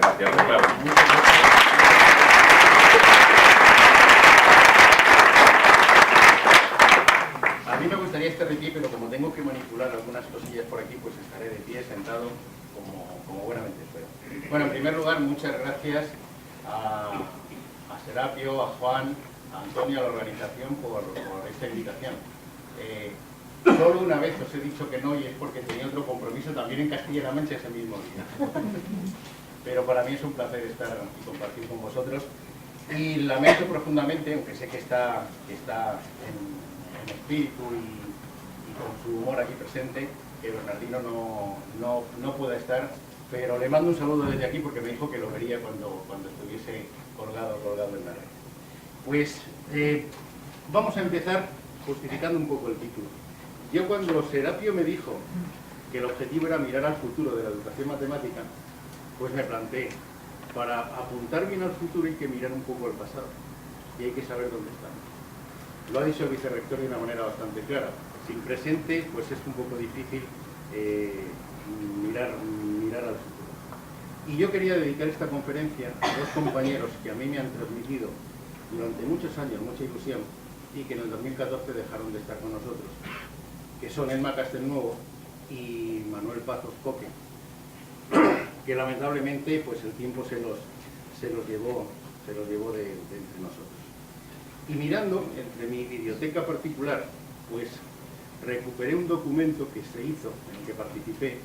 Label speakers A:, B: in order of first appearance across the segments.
A: Gracias, claro.
B: A mí me gustaría estar de pie, pero como tengo que manipular algunas cosillas por aquí, pues estaré de pie, sentado, como buenamente puedo. Bueno, en primer lugar, muchas gracias a Serapio, a Juan, a Antonio, a la organización por esta invitación. Solo una vez os he dicho que no, y es porque tenía otro compromiso también en Castilla-La Mancha ese mismo día. Pero para mí es un placer estar y compartir con vosotros. Y lamento profundamente, aunque sé que está en espíritu y con su humor aquí presente, que Bernardino no pueda estar, pero le mando un saludo desde aquí porque me dijo que lo vería cuando estuviese colgado en la red. Pues vamos a empezar justificando un poco el título. Yo cuando Serapio me dijo que el objetivo era mirar al futuro de la educación matemática, pues me planteé, para apuntar bien al futuro hay que mirar un poco al pasado y hay que saber dónde estamos. Lo ha dicho el vicerrector de una manera bastante clara. Sin presente, pues es un poco difícil mirar al futuro. Y yo quería dedicar esta conferencia a dos compañeros que a mí me han transmitido durante muchos años mucha ilusión y que en el 2014 dejaron de estar con nosotros, que son Elma Castelnuovo y Manuel Pazos Coque, que lamentablemente pues el tiempo se los llevó de entre nosotros. Y mirando entre mi biblioteca particular, pues recuperé un documento que se hizo, en el que participé,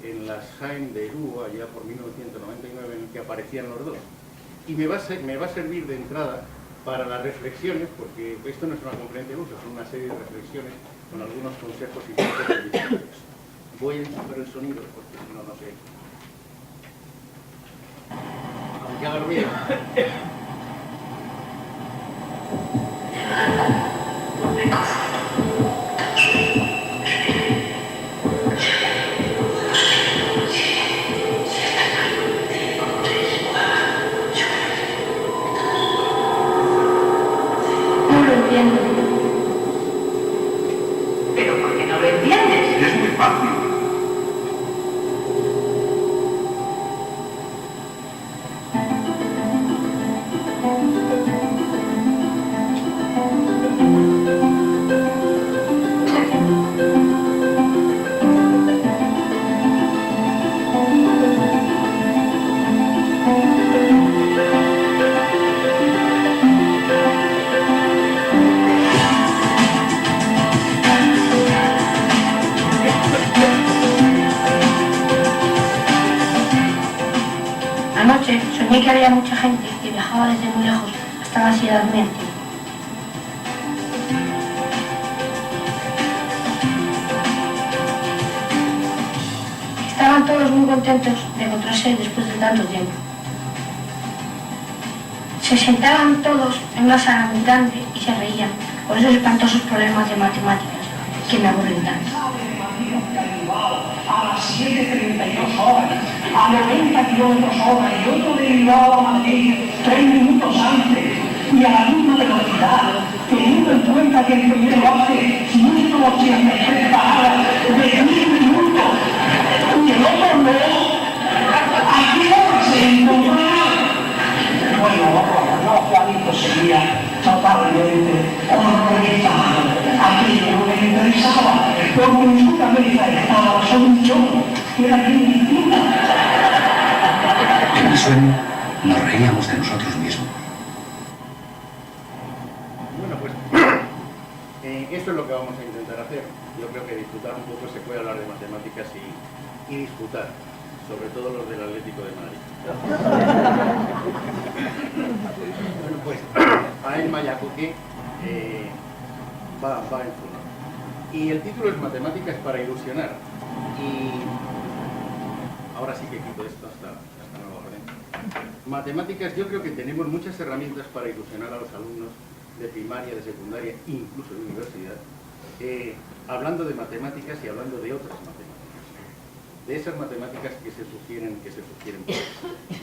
B: en las Jaén de Irún, allá por 1999, en el que aparecían los dos. Y me va a servir de entrada para las reflexiones, porque esto no es una conferencia de uso, son una serie de reflexiones con algunos consejos y consejos diferentes. Voy a enchufar el sonido, porque si no, no sé. Aunque haga ruido.
C: No lo entiendo. ¿Pero por qué no lo entiendes?
D: Es muy fácil.
C: Anoche soñé que había mucha gente que viajaba desde muy lejos hasta la ciudad durmiente. Estaban todos muy contentos de encontrarse después de tanto tiempo. Se sentaban todos en una sala muy grande y se reían por esos espantosos problemas de matemáticas que me aburren tanto.
E: A las 7:32 horas, a 90 kilómetros hora y otro derivado a Madrid 3 minutos antes y a la misma velocidad, teniendo en cuenta que el primero hace 183 paradas de 1000 minutos y el otro no, ¿a qué hora se encontrará? Bueno, Juanito sería totalmente horrorizado. Aquello no me interesaba, porque en su cabeza estaba solo un chorro, que era bien distinta.
D: En el sueño nos reíamos de nosotros mismos.
B: Bueno, pues eso es lo que vamos a intentar hacer. Yo creo que disfrutar un poco se puede hablar de matemáticas y disfrutar, sobre todo los del Atlético de Madrid. Bueno, pues a Elma y a Coque va en turno. Y el título es Matemáticas para ilusionar. Y ahora sí que quito esto hasta nueva orden. Matemáticas, yo creo que tenemos muchas herramientas para ilusionar a los alumnos de primaria, de secundaria, incluso de universidad, hablando de matemáticas y hablando de otras matemáticas. De esas matemáticas que se sugieren.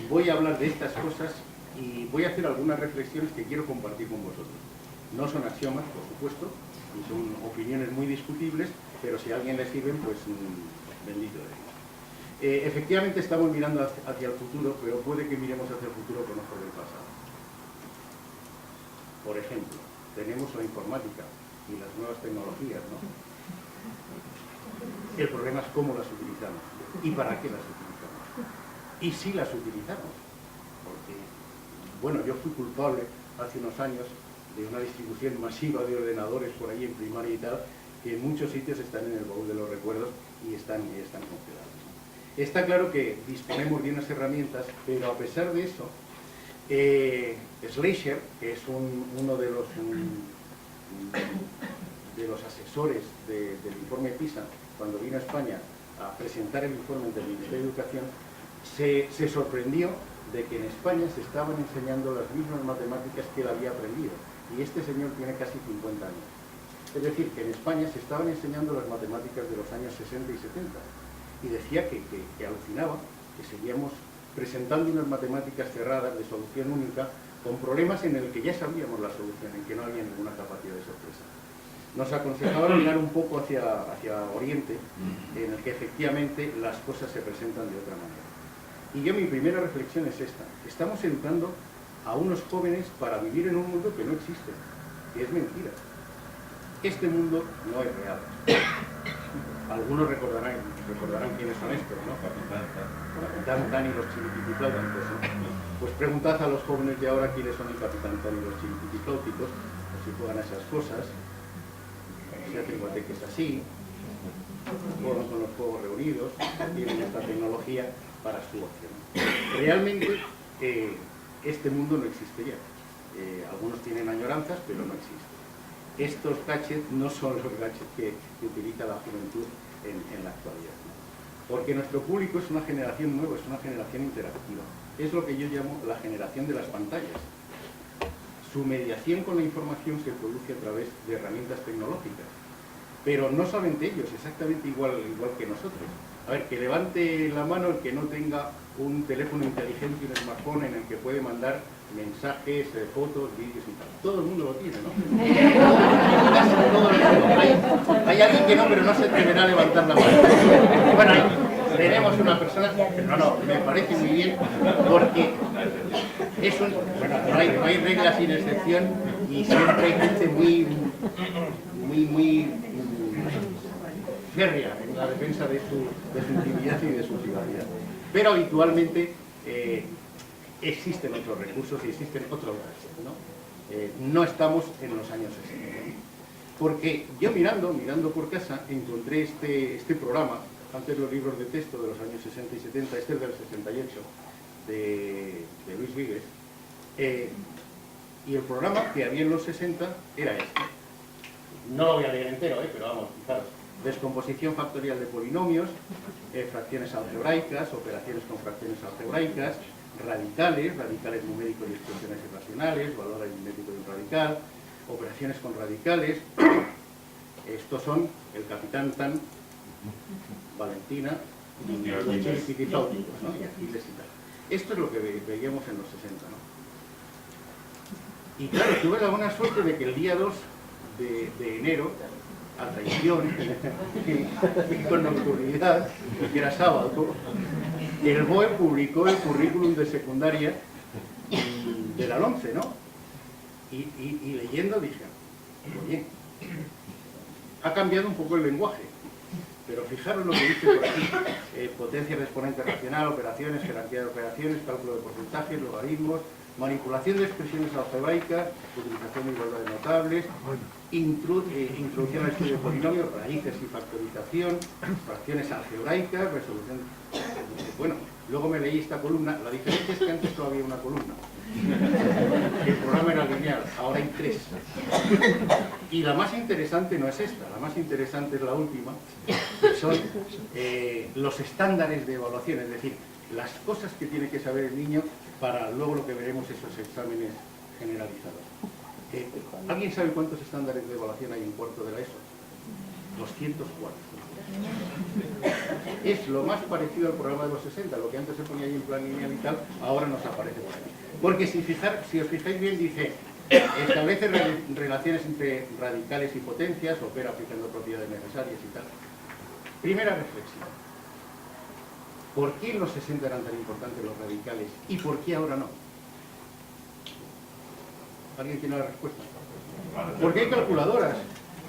B: Voy a hablar de estas cosas y voy a hacer algunas reflexiones que quiero compartir con vosotros. No son axiomas, por supuesto, y son opiniones muy discutibles, pero si a alguien le sirven, pues bendito de Dios. efectivamente estamos mirando hacia el futuro, pero puede que miremos hacia el futuro con ojos del pasado. Por ejemplo, tenemos la informática y las nuevas tecnologías, ¿no? El problema es cómo las utilizamos y para qué las utilizamos. Y si las utilizamos. Porque, bueno, yo fui culpable hace unos años de una distribución masiva de ordenadores por ahí en primaria y tal, que en muchos sitios están en el baúl de los recuerdos y están congelados. Está claro que disponemos de unas herramientas, pero a pesar de eso, Schleicher, que es uno de los asesores del informe PISA, cuando vino a España a presentar el informe del Ministerio de Educación, se sorprendió de que en España se estaban enseñando las mismas matemáticas que él había aprendido. Y este señor tiene casi 50 años. Es decir, que en España se estaban enseñando las matemáticas de los años 60 y 70. Y decía que alucinaba, que seguíamos presentando unas matemáticas cerradas de solución única con problemas en el que ya sabíamos la solución, en que no había ninguna capacidad de sorpresa. Nos aconsejaba mirar un poco hacia Oriente, en el que efectivamente las cosas se presentan de otra manera. Y yo mi primera reflexión es esta: estamos educando a unos jóvenes para vivir en un mundo que no existe, que es mentira. Este mundo no es real. Algunos recordarán quiénes son estos, ¿no? Capitán Tan y los chilipitipláuticos, ¿no? Pues preguntad a los jóvenes de ahora quiénes son el Capitán Tan y los chilipitipláuticos, o si juegan a esas cosas, si hacen guateques así, juegan con los juegos reunidos, tienen esta tecnología para su ocio, ¿no? Realmente este mundo no existe ya. Algunos tienen añoranzas, pero no existe. Estos gadgets no son los gadgets que utiliza la juventud en la actualidad, ¿no? Porque nuestro público es una generación nueva, es una generación interactiva. Es lo que yo llamo la generación de las pantallas. Su mediación con la información se produce a través de herramientas tecnológicas, pero no solamente ellos, exactamente igual que nosotros. A ver, que levante la mano el que no tenga un teléfono inteligente y un smartphone en el que puede mandar mensajes, fotos, vídeos y tal. Todo el mundo lo tiene, ¿no? Casi todo el mundo. Hay alguien que no, pero no se atreverá a levantar la mano. Bueno, tenemos una persona, pero no, me parece muy bien, porque es un... Bueno, no hay reglas sin excepción y siempre hay gente muy férrea en la defensa de su intimidad y de su privacidad. Pero habitualmente existen otros recursos y existen otros gastos, ¿no? No estamos en los años 60. Porque yo mirando por casa encontré este programa, antes los libros de texto de los años 60 y 70, este es del 68, de Luis Vives, y el programa que había en los 60 era este. No lo voy a leer entero, pero vamos, fijaros. Descomposición factorial de polinomios, fracciones algebraicas, operaciones con fracciones algebraicas, radicales numéricos y expresiones irracionales, valor aritmético de un radical, operaciones con radicales. Estos son el Capitán Tan, Valentina y los chilipitipláuticos, ¿no? Y Aquiles y tal. Esto es lo que veíamos en los 60, ¿no? Y claro, tuve la buena suerte de que el día 2 de enero, a traición y con nocturnidad, que era sábado, el BOE publicó el currículum de secundaria de la 11, ¿no? Y leyendo dije, oye, ha cambiado un poco el lenguaje, pero fijaros lo que dice por aquí: potencia de exponente racional, operaciones, jerarquía de operaciones, cálculo de porcentajes, logaritmos, manipulación de expresiones algebraicas, utilización de igualdad de notables, introducción al estudio de polinomios, raíces y factorización, fracciones algebraicas, resolución... Bueno, luego me leí esta columna. La diferencia es que antes solo había una columna. El programa era lineal, ahora hay 3. Y la más interesante no es esta, la más interesante es la última, que son los estándares de evaluación, es decir, las cosas que tiene que saber el niño para luego lo que veremos esos exámenes generalizados. ¿Alguien sabe cuántos estándares de evaluación hay en cuarto de la ESO? 204. Es lo más parecido al programa de los 60, lo que antes se ponía ahí en plan lineal y tal, ahora nos aparece por ahí. Porque si os fijáis bien, dice, establece relaciones entre radicales y potencias, opera aplicando propiedades necesarias y tal. Primera reflexión. ¿Por qué en los 60 eran tan importantes los radicales y por qué ahora no? ¿Alguien tiene la respuesta? ¿Por qué hay calculadoras?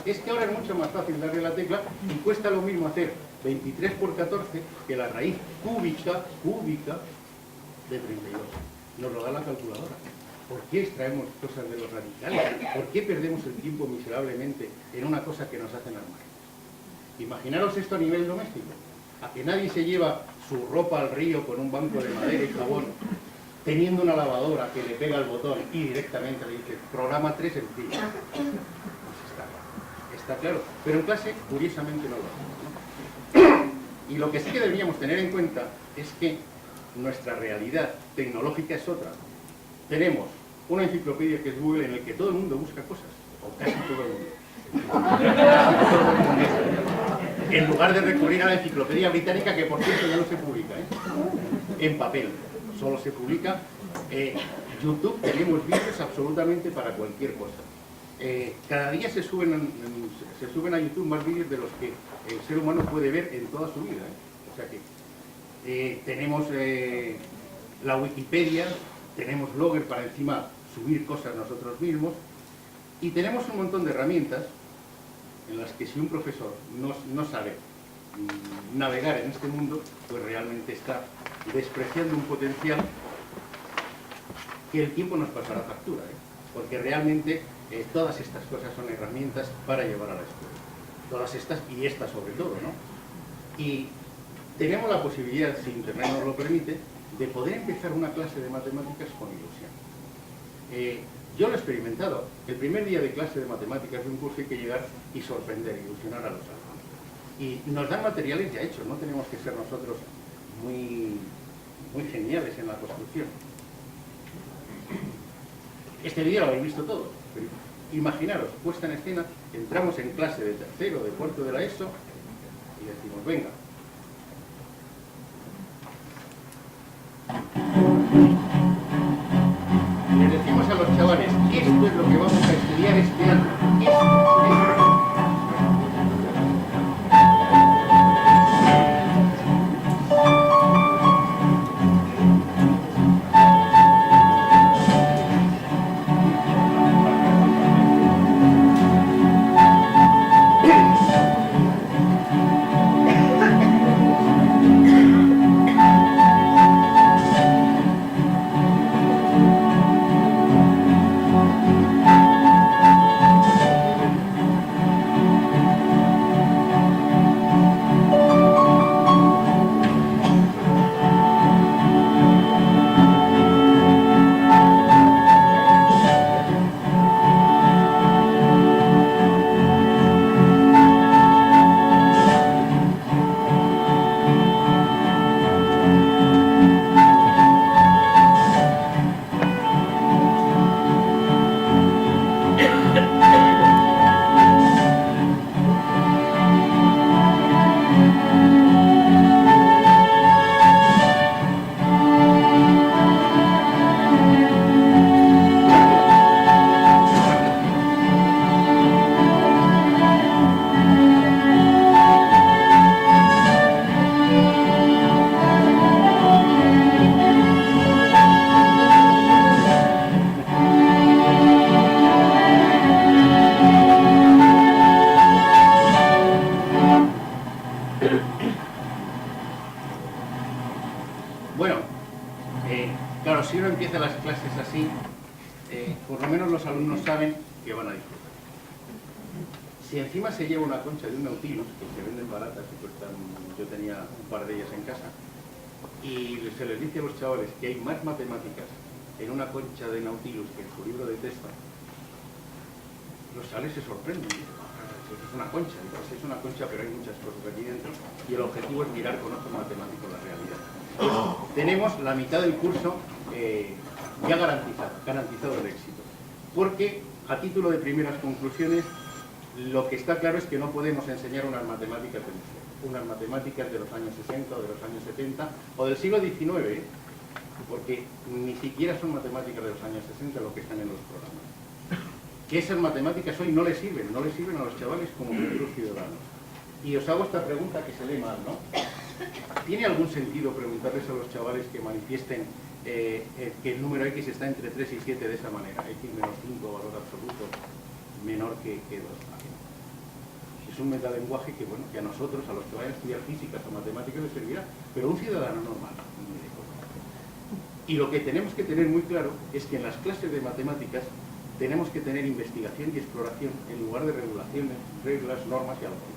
B: Es que ahora es mucho más fácil darle la tecla y cuesta lo mismo hacer 23 por 14 que la raíz cúbica de 32. Nos lo da la calculadora. ¿Por qué extraemos cosas de los radicales? ¿Por qué perdemos el tiempo miserablemente en una cosa que nos hacen las máquinas? Imaginaros esto a nivel doméstico. A que nadie se lleva su ropa al río con un banco de madera y jabón, teniendo una lavadora que le pega el botón y directamente le dice programa 3 en ti. Pues está claro. Pero en clase, curiosamente, no lo hacemos, ¿no? Y lo que sí que deberíamos tener en cuenta es que nuestra realidad tecnológica es otra. Tenemos una enciclopedia que es Google en el que todo el mundo busca cosas, o casi todo el mundo. En lugar de recurrir a la enciclopedia británica, que por cierto ya no se publica, en papel, solo se publica. YouTube, tenemos vídeos absolutamente para cualquier cosa. Cada día se suben a YouTube más vídeos de los que el ser humano puede ver en toda su vida. O sea que tenemos la Wikipedia, tenemos Blogger para encima subir cosas nosotros mismos, y tenemos un montón de herramientas en las que si un profesor no sabe navegar en este mundo, pues realmente está despreciando un potencial que el tiempo nos pasará factura, porque realmente todas estas cosas son herramientas para llevar a la escuela. Todas estas, y esta sobre todo, ¿no? Y tenemos la posibilidad, si Internet nos lo permite, de poder empezar una clase de matemáticas con ilusión. Yo lo he experimentado. El primer día de clase de matemáticas de un curso hay que llegar y sorprender, ilusionar a los alumnos. Y nos dan materiales ya hechos, no tenemos que ser nosotros muy geniales en la construcción. Este vídeo lo habéis visto todos, pero imaginaros, puesta en escena, entramos en clase de tercero, de cuarto de la ESO, y decimos, venga. Les decimos a los chavales, esto es lo que vamos a estudiar este año. Bueno, claro, si uno empieza las clases así, por lo menos los alumnos saben que van a disfrutar. Si encima se lleva una concha de un Nautilus, que se venden baratas y cuestan, yo tenía un par de ellas en casa, y se les dice a los chavales que hay más matemáticas en una concha de Nautilus que en su libro de texto, los chavales se sorprenden. Es una concha, entonces es una concha, pero hay muchas cosas aquí dentro, y el objetivo es mirar con ojos matemáticos la realidad. Pues, tenemos la mitad del curso ya garantizado el éxito, porque a título de primeras conclusiones, lo que está claro es que no podemos enseñar unas matemáticas de museo, unas matemáticas de los años 60 o de los años 70 o del siglo XIX, porque ni siquiera son matemáticas de los años 60 lo que están en los programas. Que esas matemáticas hoy no les sirven a los chavales como futuros ciudadanos. Y os hago esta pregunta que se lee mal, ¿no? ¿Tiene algún sentido preguntarles a los chavales que manifiesten que el número X está entre 3 y 7 de esa manera? X menos 5, valor absoluto, menor que 2. Es un metalenguaje que, bueno, que a nosotros, a los que vayan a estudiar físicas o matemáticas, les servirá, pero a un ciudadano normal. Y lo que tenemos que tener muy claro es que en las clases de matemáticas tenemos que tener investigación y exploración en lugar de regulaciones, reglas, normas y algoritmos.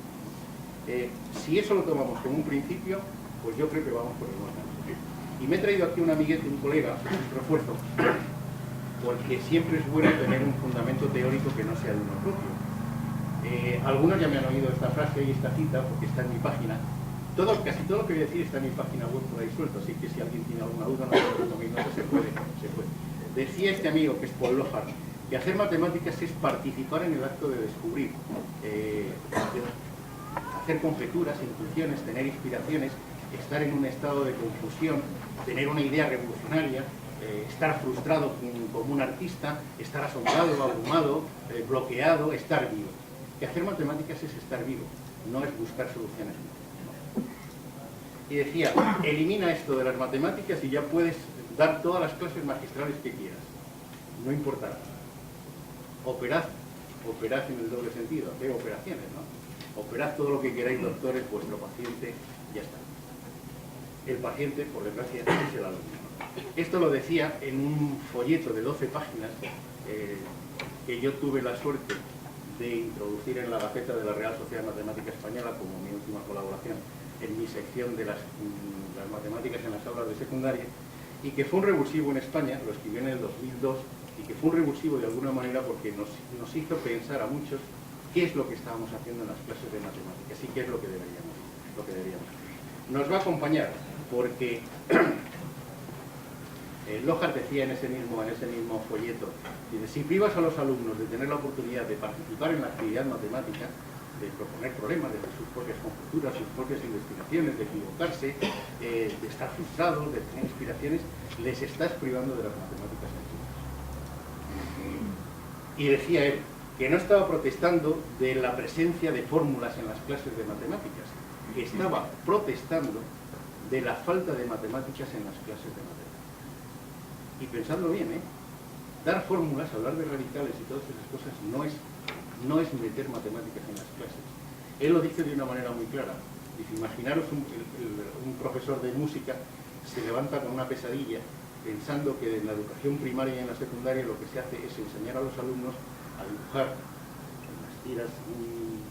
B: Si eso lo tomamos como un principio, pues yo creo que vamos por el buen camino. Y me he traído aquí un amiguete, un colega, un refuerzo, porque siempre es bueno tener un fundamento teórico que no sea de uno propio. Algunos ya me han oído esta frase y esta cita, porque está en mi página. Casi todo lo que voy a decir está en mi página web por ahí suelto, así que si alguien tiene alguna duda, no se puede. Decía este amigo, que es Paul Lohar, que hacer matemáticas es participar en el acto de descubrir, hacer conjeturas, intuiciones, tener inspiraciones, estar en un estado de confusión, tener una idea revolucionaria, estar frustrado como un artista, estar asombrado, abrumado, bloqueado, estar vivo. Que hacer matemáticas es estar vivo, no es buscar soluciones. Y decía, elimina esto de las matemáticas y ya puedes dar todas las clases magistrales que quieras. No importará. Operad en el doble sentido, haced operaciones, ¿no? Operad todo lo que queráis, doctores, vuestro paciente, ya está. El paciente, por desgracia, es el alumno. Esto lo decía en un folleto de 12 páginas que yo tuve la suerte de introducir en la Gaceta de la Real Sociedad Matemática Española como mi última colaboración en mi sección de las matemáticas en las aulas de secundaria, y que fue un revulsivo en España, lo escribí en el 2002, y que fue un revulsivo de alguna manera porque nos hizo pensar a muchos qué es lo que estábamos haciendo en las clases de matemáticas y qué es lo que deberíamos hacer. Nos va a acompañar porque Lohar decía en ese mismo folleto, dice, si privas a los alumnos de tener la oportunidad de participar en la actividad matemática, de proponer problemas, de sus propias conjeturas, sus propias investigaciones, de equivocarse, de estar frustrados, de tener inspiraciones, les estás privando de las matemáticas antiguas. Y decía él que no estaba protestando de la presencia de fórmulas en las clases de matemáticas, que estaba protestando de la falta de matemáticas en las clases de matemáticas. Y pensadlo bien, dar fórmulas, hablar de radicales y todas esas cosas no es meter matemáticas en las clases. Él lo dice de una manera muy clara. Dice, imaginaros un profesor de música se levanta con una pesadilla pensando que en la educación primaria y en la secundaria lo que se hace es enseñar a los alumnos a dibujar en las tiras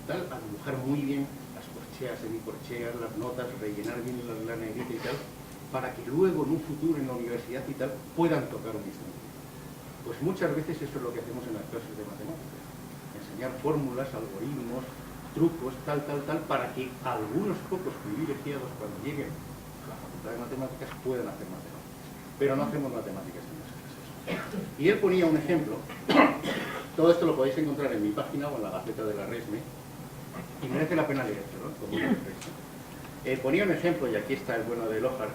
B: a dibujar muy bien las corcheas, semicorcheas, las notas, rellenar bien la negrita y tal, para que luego en un futuro en la universidad y tal puedan tocar un instrumento. Pues muchas veces eso es lo que hacemos en las clases de matemáticas. Enseñar fórmulas, algoritmos, trucos, tal, para que algunos pocos privilegiados cuando lleguen a la facultad de matemáticas puedan hacer matemáticas. Pero no hacemos matemáticas en las clases. Y él ponía un ejemplo, todo esto lo podéis encontrar en mi página o en la Gaceta de la RESME, y merece la pena leerlo, ¿no? Como una reflexión. Ponía un ejemplo, y aquí está el bueno de Lohar.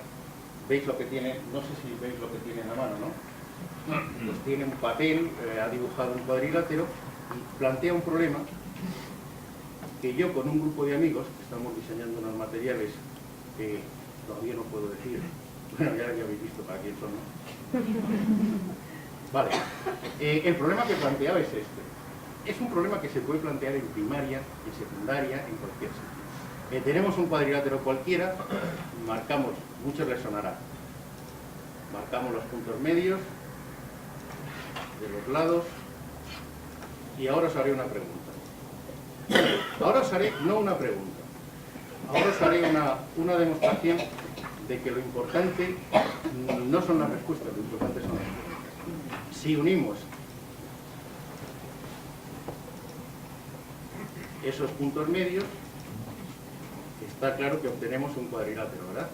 B: ¿Veis lo que tiene? No sé si veis lo que tiene en la mano, ¿no? Pues tiene un papel, ha dibujado un cuadrilátero y plantea un problema que yo con un grupo de amigos, que estamos diseñando unos materiales que todavía no puedo decir, bueno, ya habéis visto para quién son, ¿no? Vale, el problema que planteaba es este. Es un problema que se puede plantear en primaria, en secundaria, en cualquier sitio. Tenemos un cuadrilátero cualquiera, marcamos, muchos les sonará, marcamos los puntos medios de los lados y ahora os haré una pregunta. Ahora os haré, no una pregunta, ahora os haré una demostración de que lo importante no son las respuestas, lo importante son las preguntas. Si unimos esos puntos medios, está claro que obtenemos un cuadrilátero, ¿verdad?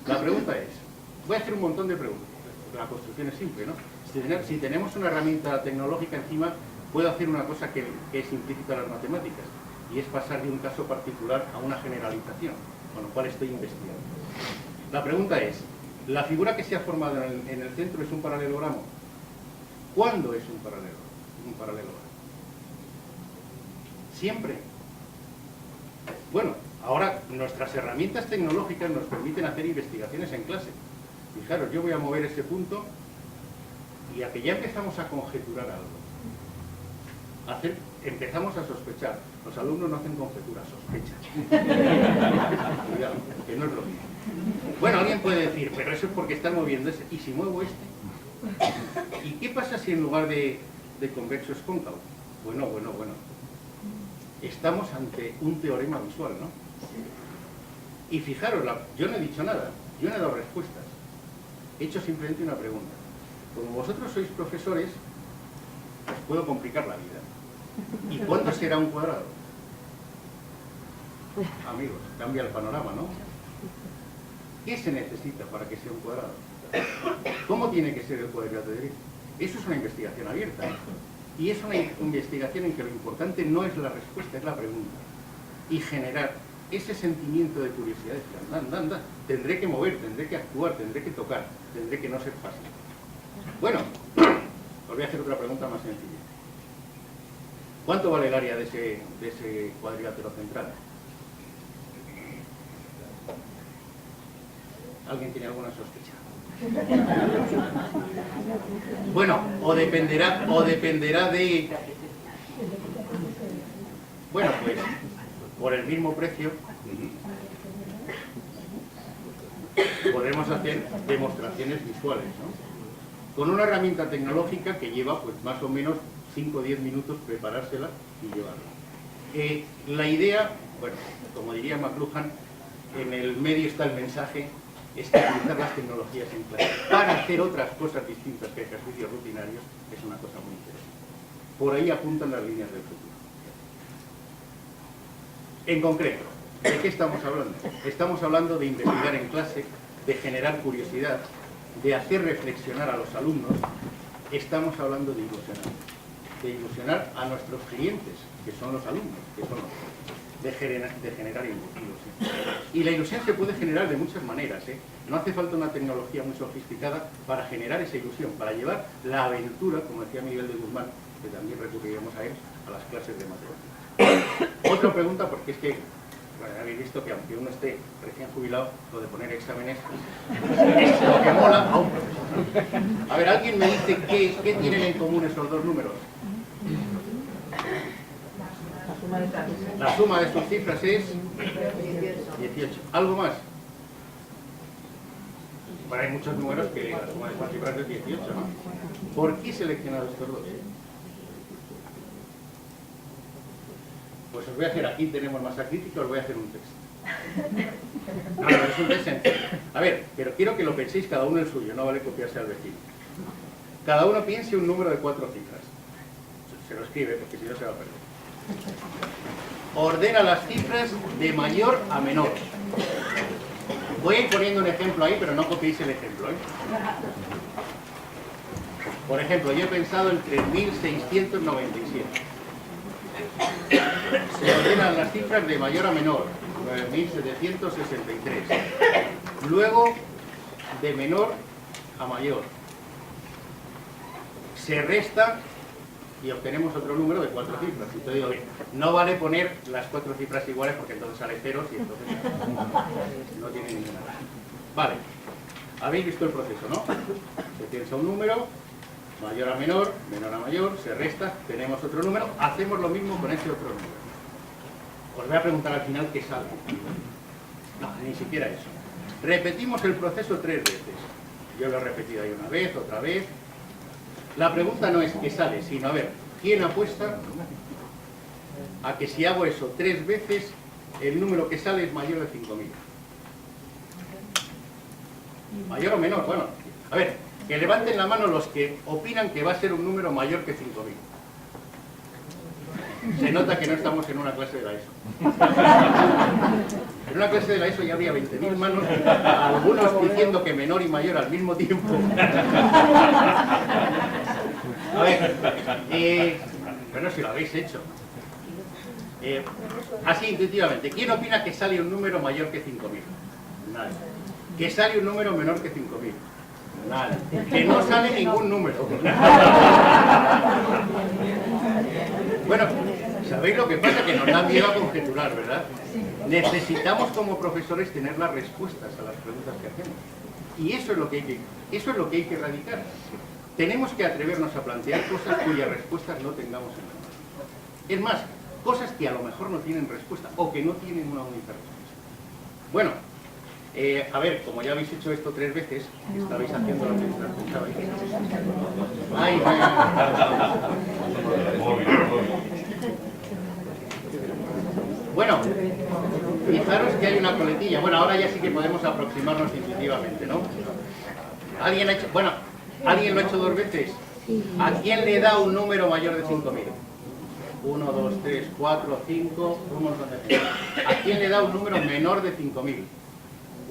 B: La pregunta es, voy a hacer un montón de preguntas, la construcción es simple, ¿no? Si tenemos una herramienta tecnológica encima, puedo hacer una cosa que es implícita en las matemáticas, y es pasar de un caso particular a una generalización, con lo cual estoy investigando. La pregunta es, ¿la figura que se ha formado en el centro es un paralelogramo? ¿Cuándo es un paralelogramo? ¿Siempre? Bueno, Ahora, nuestras herramientas tecnológicas nos permiten hacer investigaciones en clase. Fijaros, yo voy a mover ese punto y a que ya empezamos a conjeturar algo. Empezamos a sospechar. Los alumnos no hacen conjeturas, sospechan. Cuidado, que no es lo mismo. Bueno, alguien puede decir, pero eso es porque están moviendo ese. ¿Y si muevo este? ¿Y qué pasa si en lugar de convexo es cóncavo? Bueno. Estamos ante un teorema visual, ¿no? Y fijaros, yo no he dicho nada, yo no he dado respuestas. He hecho simplemente una pregunta. Como vosotros sois profesores, os puedo complicar la vida. ¿Y cuánto será un cuadrado? Amigos, cambia el panorama, ¿no? ¿Qué se necesita para que sea un cuadrado? ¿Cómo tiene que ser el cuadrilátero de Green? Eso es una investigación abierta. Y es una investigación en que lo importante no es la respuesta, es la pregunta. Y generar ese sentimiento de curiosidad. Anda, tendré que mover, tendré que actuar, tendré que tocar, tendré que no ser fácil. Bueno, os voy a hacer otra pregunta más sencilla. ¿Cuánto vale el área de ese cuadrilátero central? ¿Alguien tiene alguna sospecha? Bueno, o dependerá de... Bueno, pues, por el mismo precio, podremos hacer demostraciones visuales, ¿no? Con una herramienta tecnológica que lleva, pues, más o menos 5 o 10 minutos preparársela y llevarla. La idea, bueno, como diría McLuhan, en el medio está el mensaje, es que utilizar las tecnologías en clase para hacer otras cosas distintas que ejercicios rutinarios es una cosa muy interesante. Por ahí apuntan las líneas del futuro. En concreto, ¿de qué estamos hablando? Estamos hablando de investigar en clase, de generar curiosidad, de hacer reflexionar a los alumnos. Estamos hablando de ilusionar a nuestros clientes, que son los alumnos, que son los de generar ilusión. Y la ilusión se puede generar de muchas maneras, ¿eh? No hace falta una tecnología muy sofisticada para generar esa ilusión, para llevar la aventura, como decía Miguel de Guzmán, que también recurriremos a él, a las clases de matemáticas. Otra pregunta, porque es que, bueno, habéis visto que aunque uno esté recién jubilado, lo de poner exámenes es lo que mola a un profesor, ¿no? A ver, ¿alguien me dice qué tienen en común esos dos números? La suma de sus cifras es 18. ¿Algo más? Bueno, hay muchos números que la suma de sus cifras es 18, ¿no? ¿Por qué he seleccionado estos dos? Pues os voy a hacer, aquí tenemos masa crítica, os voy a hacer un texto. No, es un test sencillo. A ver, pero quiero que lo penséis cada uno el suyo, no vale copiarse al vecino. Cada uno piense un número de 4 cifras. Se lo escribe, porque si no se va a perder. Ordena las cifras de mayor a menor. Voy a ir poniendo un ejemplo ahí, pero no copiéis el ejemplo, ¿eh? Por ejemplo, yo he pensado en 3.697. Se ordenan las cifras de mayor a menor, 9.763. Luego, de menor a mayor. Se resta y obtenemos otro número de 4 cifras. Y te digo, bien, no vale poner las 4 cifras iguales porque entonces sale ceros y entonces no tiene ninguna razón. Vale, habéis visto el proceso, ¿no? Se piensa un número, mayor a menor a mayor, se resta, tenemos otro número, hacemos lo mismo con ese otro número. Os voy a preguntar al final qué sale. No, ni siquiera eso. Repetimos el proceso 3 veces. Yo lo he repetido ahí una vez, otra vez. La pregunta no es qué sale, sino a ver, ¿quién apuesta a que si hago eso 3 veces, el número que sale es mayor de 5.000? ¿Mayor o menor? Bueno, a ver, que levanten la mano los que opinan que va a ser un número mayor que 5.000. Se nota que no estamos en una clase de la ESO. En una clase de la ESO ya había 20.000 manos, algunos diciendo que menor y mayor al mismo tiempo. A ver, bueno, si lo habéis hecho. Así intuitivamente, ¿quién opina que sale un número mayor que 5.000? Nadie. ¿Que sale un número menor que 5.000? Nada. Que no sale ningún número. Bueno, ¿sabéis lo que pasa? Que nos da miedo a conjeturar, ¿verdad? necesitamos como profesores tener las respuestas a las preguntas que hacemos. Y eso es lo que hay que erradicar. Tenemos que atrevernos a plantear cosas cuyas respuestas no tengamos en la mano. Es más, cosas que a lo mejor no tienen respuesta o que no tienen una única respuesta. Bueno, a ver, como ya habéis hecho esto 3 veces, estabais haciendo lo que pensabais. Ay, bueno, fijaros que hay una coletilla. Bueno, ahora ya sí que podemos aproximarnos intuitivamente, ¿no? ¿Alguien ha hecho, bueno, alguien lo ha hecho 2 veces? ¿A quién le da un número mayor de 5.000? 1, 2, 3, 4, 5, un montón de gente. ¿A quién le da un número menor de 5.000?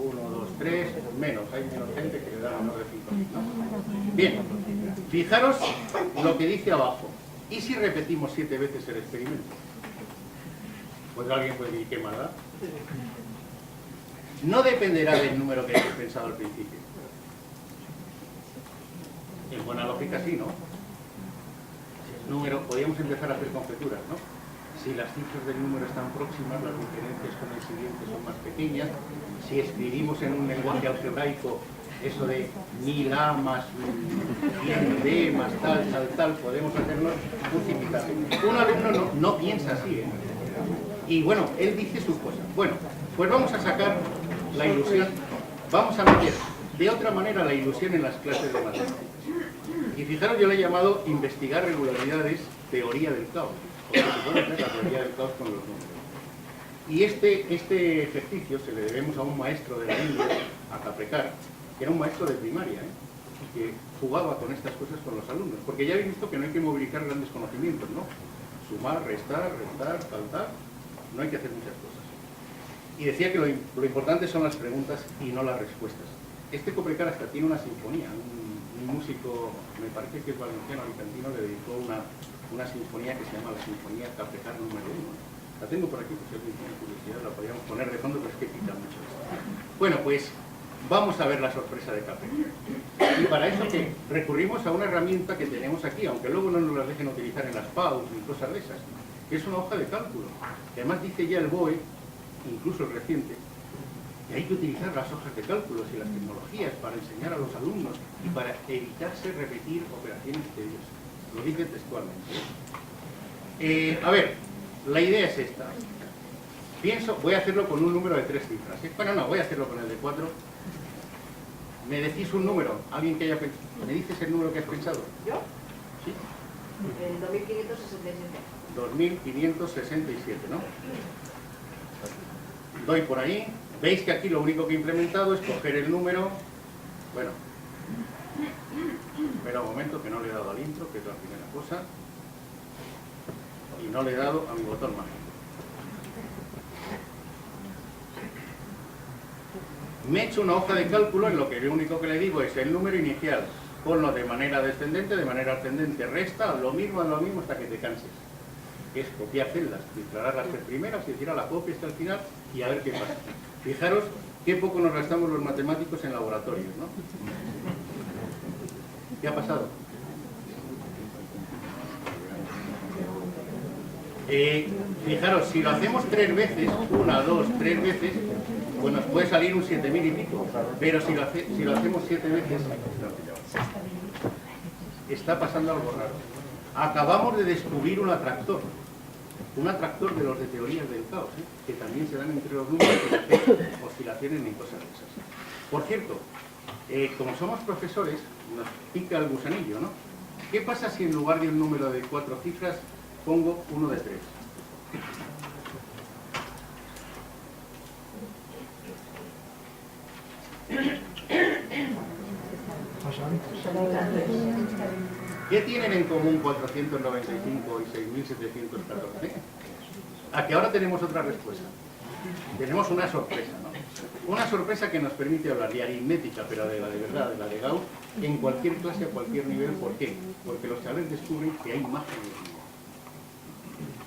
B: 1, 2, 3, menos. Hay menos gente que le da menor de 5.000, ¿no? Bien, fijaros lo que dice abajo. ¿Y si repetimos 7 veces el experimento? Pues alguien puede decir, ¿qué maldad? No dependerá del número que hayas pensado al principio. En buena lógica sí, ¿no? Número, podríamos empezar a hacer conjeturas, ¿no? Si las cifras del número están próximas, las diferencias con el siguiente son más pequeñas. Si escribimos en un lenguaje algebraico eso de 1000A más 100B más tal, podemos hacerlo multiplicando. Un alumno no piensa así, ¿eh? Y bueno, él dice sus cosas. Bueno, pues vamos a sacar la ilusión, vamos a meter de otra manera la ilusión en las clases de matemáticas. Y fijaros, yo le he llamado investigar regularidades, teoría del caos. Porque se puede hacer la teoría del caos con los números. Y este ejercicio se le debemos a un maestro de la India, a Caprecar, que era un maestro de primaria, que jugaba con estas cosas con los alumnos. Porque ya habéis visto que no hay que movilizar grandes conocimientos, ¿no? Sumar, restar, tal, no hay que hacer muchas cosas. Y decía que lo importante son las preguntas y no las respuestas. Este Caprecar hasta tiene una sinfonía, un músico, me parece que es valenciano, alicantino, le dedicó una sinfonía que se llama la Sinfonía Caprecar número 1. La tengo por aquí, por si alguien tiene curiosidad, la podríamos poner de fondo, pero es que quita mucho esto. Bueno, pues vamos a ver la sorpresa de Caprecar. Y para eso que recurrimos a una herramienta que tenemos aquí, aunque luego no nos la dejen utilizar en las PAUs ni cosas de esas, que es una hoja de cálculo. Que además dice ya el BOE, incluso el reciente, que hay que utilizar las hojas de cálculos y las tecnologías para enseñar a los alumnos y para evitarse repetir operaciones tediosas. Lo dice textualmente. A ver, la idea es esta. Voy a hacerlo con un número de 3 cifras. Bueno, no, voy a hacerlo con el de 4. ¿Me decís un número? ¿Alguien que haya pensado? ¿Me dices el número que has pensado?
A: ¿Yo?
B: Sí.
A: 2567.
B: 2567, ¿no? Doy por ahí. Veis que aquí lo único que he implementado es coger el número. Bueno, espera un momento que no le he dado al intro, que es la primera cosa. Y no le he dado a mi botón mágico. Me he hecho una hoja de cálculo en lo que lo único que le digo es el número inicial. Ponlo de manera descendente, de manera ascendente, resta, lo mismo hasta que te canses. Es copiar celdas, declarar las 3 primeras y decir a la copia hasta el final y a ver qué pasa. Fijaros qué poco nos gastamos los matemáticos en laboratorios, ¿no? ¿Qué ha pasado? Fijaros, si lo hacemos 3 veces, 1, 2, 3 veces, pues nos puede salir un 7000 y pico. Pero si lo hacemos 7 veces, está pasando algo raro. Acabamos de descubrir un atractor de los de teorías del caos, que también se dan entre los números que hacen oscilaciones ni cosas de esas. Por cierto, como somos profesores, nos pica el gusanillo, ¿no? ¿Qué pasa si en lugar de un número de 4 cifras pongo uno de 3? ¿Qué tienen en común 495 y 6714? A que ahora tenemos otra respuesta. Tenemos una sorpresa, ¿no? Una sorpresa que nos permite hablar de aritmética, pero de la de verdad, de la de Gauss, en cualquier clase, a cualquier nivel. ¿Por qué? Porque los chavales descubren que hay magia en el mundo.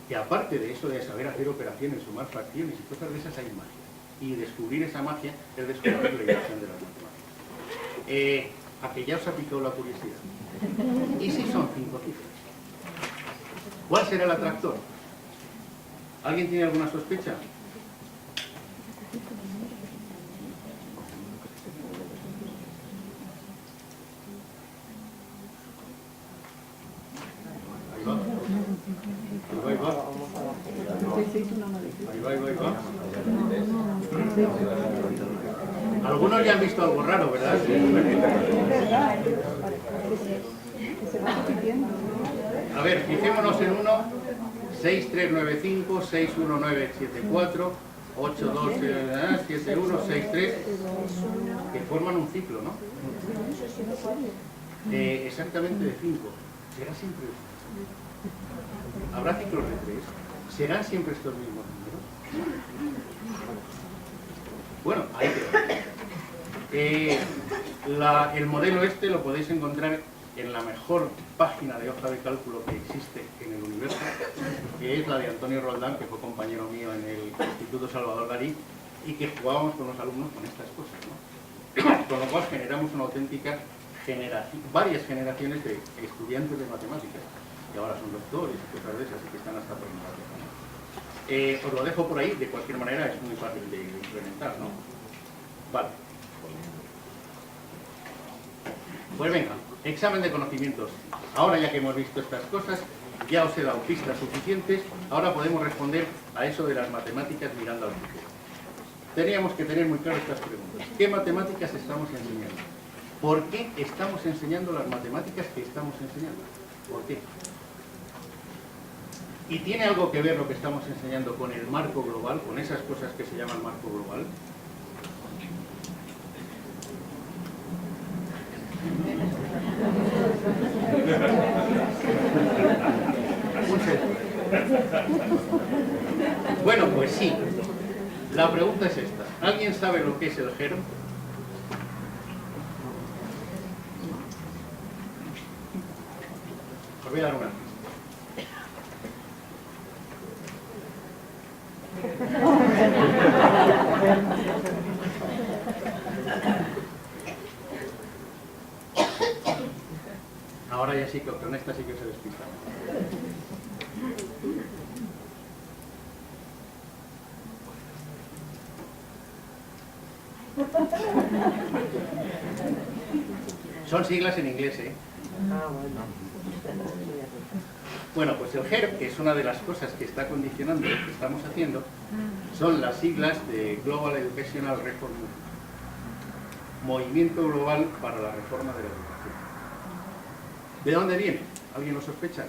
B: Que aparte de eso de saber hacer operaciones, sumar fracciones y cosas de esas, hay magia. Y descubrir esa magia es descubrir la ecuación de las matemáticas. ¿A que ya os ha picado la curiosidad? ¿Y si son 5 cifras? ¿Cuál será el atractor? ¿Alguien tiene alguna sospecha? Ahí va. Ahí va. Algunos ya han visto algo raro, ¿verdad? A ver, fijémonos en uno. 6395, 61974, 827163, que forman un ciclo, ¿no? Exactamente de 5. ¿Será siempre? ¿Habrá ciclos de 3? ¿Serán siempre estos mismos números? Bueno, ahí queda. El modelo este lo podéis encontrar en la mejor página de hoja de cálculo que existe en el universo, que es la de Antonio Roldán, que fue compañero mío en el Instituto Salvador Dalí, y que jugábamos con los alumnos con estas cosas, ¿no? Con lo cual generamos una auténtica generación, varias generaciones de estudiantes de matemáticas, que ahora son doctores y cosas de esas, y que están hasta por matemáticas, ¿no? Os lo dejo por ahí, de cualquier manera es muy fácil de implementar, ¿no? Vale. Pues venga, examen de conocimientos. Ahora ya que hemos visto estas cosas, ya os he dado pistas suficientes, ahora podemos responder a eso de las matemáticas mirando al futuro. Teníamos que tener muy claras estas preguntas. ¿Qué matemáticas estamos enseñando? ¿Por qué estamos enseñando las matemáticas que estamos enseñando? ¿Por qué? ¿Y tiene algo que ver lo que estamos enseñando con el marco global, con esas cosas que se llaman marco global? Bueno, pues sí. La pregunta es esta. ¿Alguien sabe lo que es el GERM? Os voy a dar una pista. Ahora ya sí que con esta sí que se despista. Son siglas en inglés, ¿eh? Bueno, pues el GERM, que es una de las cosas que está condicionando lo que estamos haciendo, son las siglas de Global Educational Reform Movement, Movimiento Global para la Reforma de la Educación. ¿De dónde viene? ¿Alguien lo sospecha?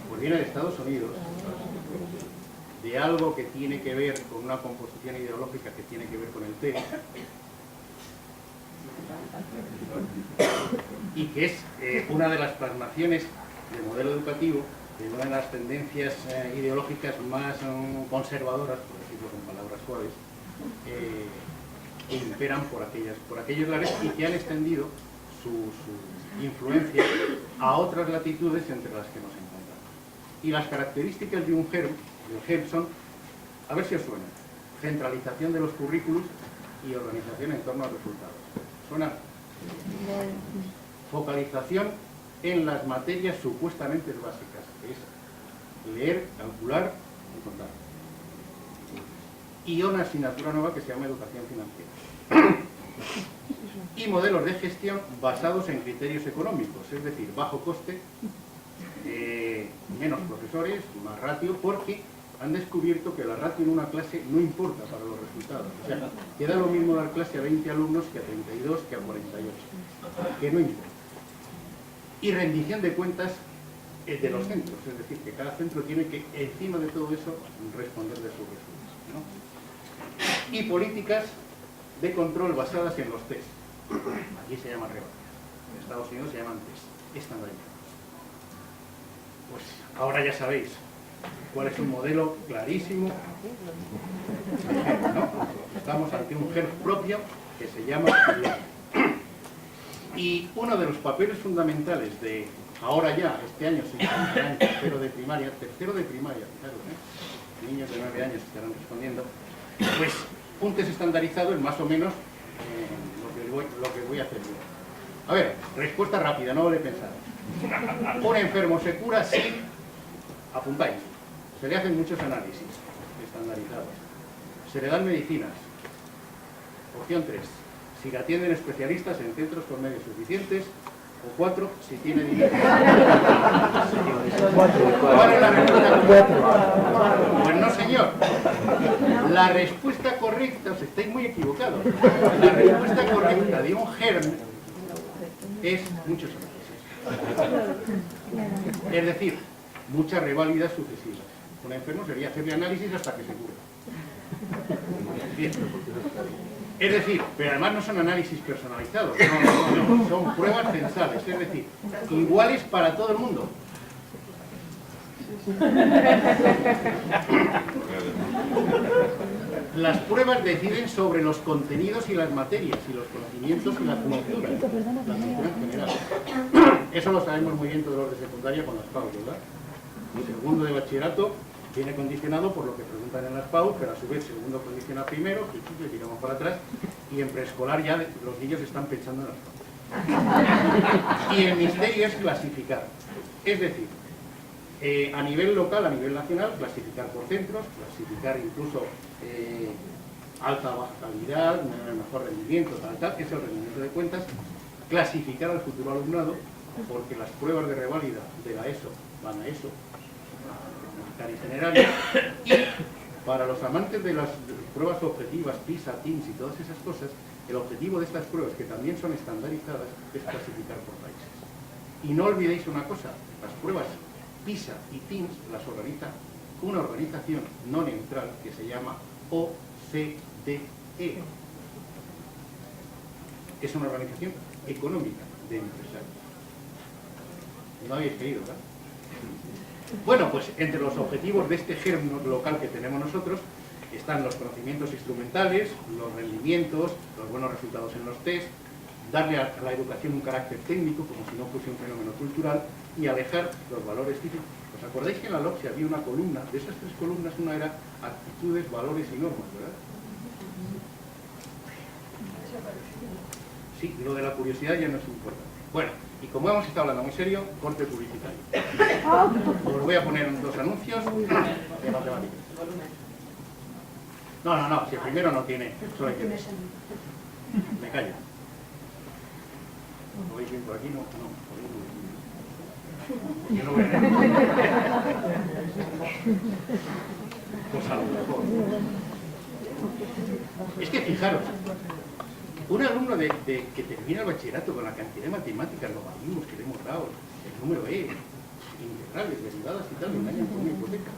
B: Pues viene de Estados Unidos, de algo que tiene que ver con una composición ideológica que tiene que ver con el T, y que es una de las plasmaciones del modelo educativo, de una de las tendencias ideológicas más conservadoras, por decirlo con palabras suaves, que imperan por aquellos lares y que han extendido su influencia a otras latitudes entre las que nos encontramos. Y las características de un GERM son, a ver si os suena, centralización de los currículos y organización en torno a resultados. ¿Suena? Focalización en las materias supuestamente básicas, que es leer, calcular y contar. Y una asignatura nueva que se llama educación financiera. Y modelos de gestión basados en criterios económicos, es decir, bajo coste, menos profesores, más ratio, porque han descubierto que la ratio en una clase no importa para los resultados. O sea, queda lo mismo dar clase a 20 alumnos que a 32, que a 48. Que no importa. Y rendición de cuentas de los centros, es decir, que cada centro tiene que, encima de todo eso, responder de sus resultados, ¿no? Y políticas de control basadas en los test. Aquí se llaman rebajas. En Estados Unidos se llaman test estandarizados. Pues ahora ya sabéis cuál es un modelo clarísimo, ¿no? Estamos ante un GERM propio que se llama IAC. Y uno de los papeles fundamentales de ahora ya, este año se encontrará en tercero de primaria, fijaros, niños de 9 años estarán respondiendo, pues un test estandarizado es más o menos lo que voy a hacer yo. A ver, respuesta rápida, no vale pensar. Un enfermo se cura si, apuntáis, se le hacen muchos análisis estandarizados, se le dan medicinas. Opción 3, si le atienden especialistas en centros con medios suficientes, o 4 si tiene dinero. ¿Cuál es la respuesta correcta? Pues no, señor. La respuesta correcta, os estáis muy equivocados. La respuesta correcta de un germen es muchos análisis. Es decir, muchas reválidas sucesivas. Un enfermo sería hacerle análisis hasta que se cure. Bien. Es decir, pero además no son análisis personalizados, no, son pruebas censales, es decir, iguales para todo el mundo. Las pruebas deciden sobre los contenidos y las materias, y los conocimientos y la cultura en general. Eso lo sabemos muy bien todos los de secundaria con las PAU, ¿verdad? El segundo de bachillerato viene condicionado por lo que preguntan en las PAU, pero a su vez segundo condiciona primero, y tiramos para atrás, y en preescolar ya los niños están pensando en las PAU. Y el misterio es clasificar. Es decir, a nivel local, a nivel nacional, clasificar por centros, clasificar incluso alta o baja calidad, mejor rendimiento, tal, es el rendimiento de cuentas, clasificar al futuro alumnado, porque las pruebas de reválida de la ESO van a ESO, y generales, y para los amantes de las pruebas objetivas, PISA, TIMSS y todas esas cosas, el objetivo de estas pruebas, que también son estandarizadas, es clasificar por países. Y no olvidéis una cosa, las pruebas PISA y TIMSS las organiza una organización no neutral que se llama OCDE. Es una organización económica de empresarios. No habéis creído, ¿verdad? Bueno, pues entre los objetivos de este germen local que tenemos nosotros están los conocimientos instrumentales, los rendimientos, los buenos resultados en los test, darle a la educación un carácter técnico, como si no fuese un fenómeno cultural, y alejar los valores típicos. ¿Os acordáis que en la LOCSE había una columna? De esas 3 columnas, una era actitudes, valores y normas, ¿verdad? Sí, lo de la curiosidad ya no es importante. Bueno, y como hemos estado hablando muy serio, corte publicitario. Os voy a poner 2 anuncios de matemáticas. No, si el primero no tiene, solo hay que ver. Me callo. ¿Lo veis bien por aquí? No. Yo no voy a pues a lo mejor. Es que fijaros, un alumno que termina el bachillerato con la cantidad de matemáticas, los alumnos que le hemos dado, el número E, integrales, derivadas y tal, le engañan con una hipoteca.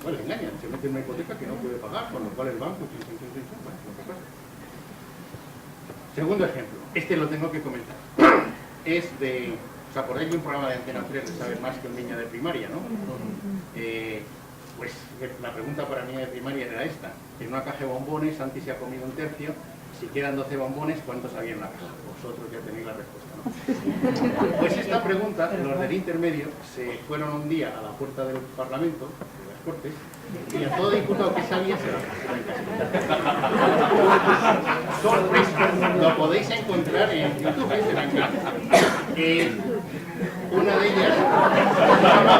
B: Bueno, le engañan, se mete en una hipoteca que no puede pagar, con lo cual el banco... Bueno, lo que pasa. Segundo ejemplo, este lo tengo que comentar. Es de... ¿Os acordáis de un programa de Antena 3 de Saber Más que un niño de primaria, no? Pues la pregunta para niña de primaria era esta. En una caja de bombones, Santi se ha comido 1/3, si quedan 12 bombones, ¿cuántos había en la caja? Vosotros ya tenéis la respuesta, ¿no? Pues esta pregunta, los del intermedio, se fueron un día a la puerta del Parlamento, de las Cortes, y a todo diputado que salía se la pusieron. Sorpresa, lo podéis encontrar en YouTube, será en clase. Una de ellas,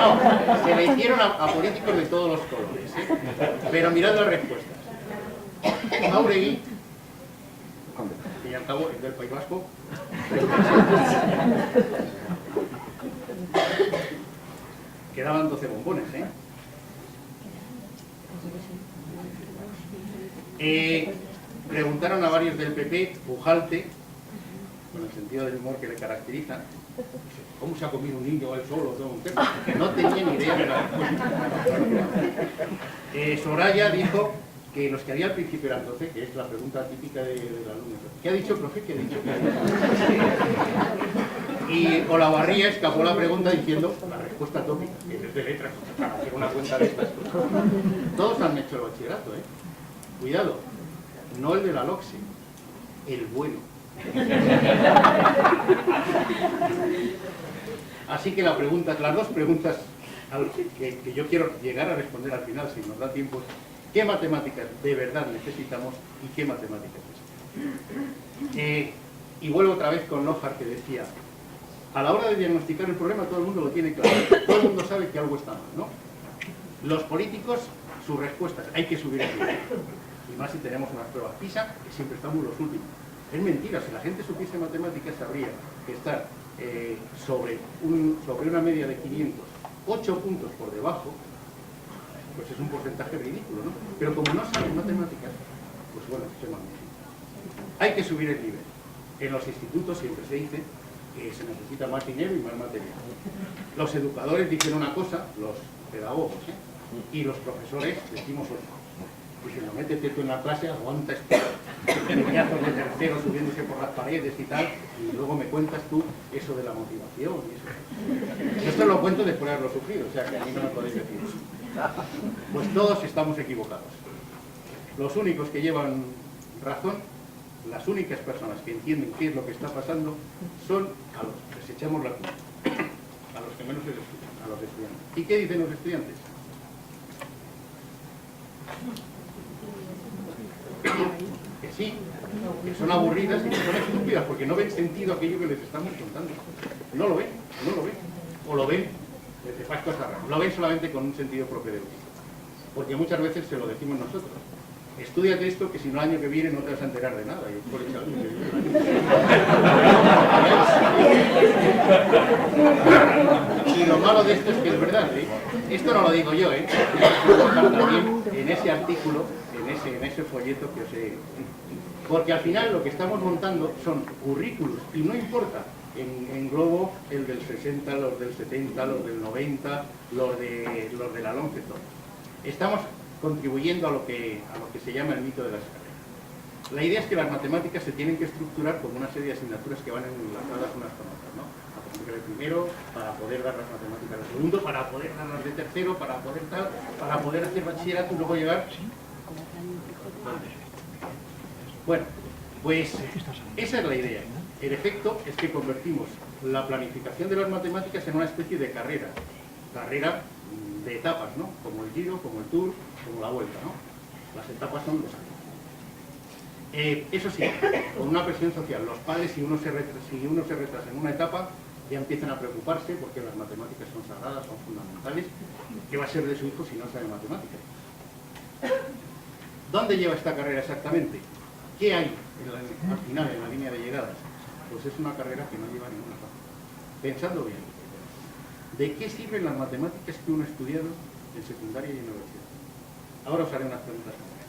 B: no, se le hicieron a políticos de todos los colores, ¿eh? Pero mirad las respuestas. Jauregui, y al cabo es del País Vasco, quedaban 12 bombones, preguntaron a varios del PP, Pujalte, con el sentido del humor que le caracteriza, ¿cómo se ha comido un niño él solo todo un tema? Que no tenía ni idea de la respuesta. Soraya dijo que los que había al principio eran 12, que es la pregunta típica del alumno. ¿Qué ha dicho, profe? ¿Qué ha dicho? Y Olavarría escapó la pregunta diciendo la respuesta tópica, que es de letras, para hacer una cuenta de estas cosas. Todos han hecho el bachillerato, ¿eh? Cuidado, no el de la LOCSE, el bueno. Así que las 2 preguntas que yo quiero llegar a responder al final, si nos da tiempo, ¿qué matemáticas de verdad necesitamos y qué matemáticas necesitamos? Y vuelvo otra vez con Lohar, que decía, a la hora de diagnosticar el problema todo el mundo lo tiene claro, todo el mundo sabe que algo está mal, ¿no? Los políticos, sus respuestas, hay que subir el nivel. Y más si tenemos unas pruebas PISA, que siempre estamos los últimos. Es mentira, si la gente supiese matemáticas sabría que estar sobre una media de 500, 8 puntos por debajo, pues es un porcentaje ridículo, ¿no? Pero como no saben matemáticas, pues bueno, es magnífico. Hay que subir el nivel. En los institutos siempre se dice que se necesita más dinero y más material. Los educadores dicen una cosa, los pedagogos, y los profesores decimos otra. Dicen, no, métete tú en la clase, aguanta esto, coñazos de tercero subiéndose por las paredes y tal, y luego me cuentas tú eso de la motivación y eso. Yo esto lo cuento después de haberlo sufrido, o sea que a mí no me podéis decir eso. Pues todos estamos equivocados. Los únicos que llevan razón, las únicas personas que entienden qué es lo que está pasando, son a los que les echamos la culpa, a los que menos se les escuchan, a los estudiantes. ¿Y qué dicen los estudiantes? Que sí, que son aburridas y que son estúpidas porque no ven sentido aquello que les estamos contando. No lo ven, o lo ven desde factos raros, lo ven solamente con un sentido propedéutico, porque muchas veces se lo decimos nosotros. Estúdiate esto que si no el año que viene no te vas a enterar de nada. Y por el año que viene. Y lo malo de esto es que es verdad, ¿eh? Esto no lo digo yo, ¿eh? También en ese artículo, en ese folleto que os he... Porque al final lo que estamos montando son currículos, y no importa, englobo el del 60, los del 70, los del 90, los de la LOMCE, todo. Estamos contribuyendo a lo que se llama el mito de las carreras. La idea es que las matemáticas se tienen que estructurar como una serie de asignaturas que van enlazadas unas con otras, ¿no? Matemáticas de primero, para poder dar las matemáticas de segundo, para poder dar las de tercero, para poder tal, para poder hacer bachillerato y luego llegar... Bueno, pues esa es la idea. El efecto es que convertimos la planificación de las matemáticas en una especie de carrera de etapas, ¿no? Como el Giro, como el Tour, como la Vuelta, ¿no? Las etapas son los años. Eso sí, con una presión social. Los padres, si uno se retrasa en una etapa, ya empiezan a preocuparse porque las matemáticas son sagradas, son fundamentales. ¿Qué va a ser de su hijo si no sabe matemáticas? ¿Dónde lleva esta carrera exactamente? ¿Qué hay al final, en la línea de llegadas? Pues es una carrera que no lleva a ninguna parte. Pensando bien, ¿de qué sirven las matemáticas que uno ha estudiado en secundaria y en universidad? Ahora os haré unas preguntas concretas.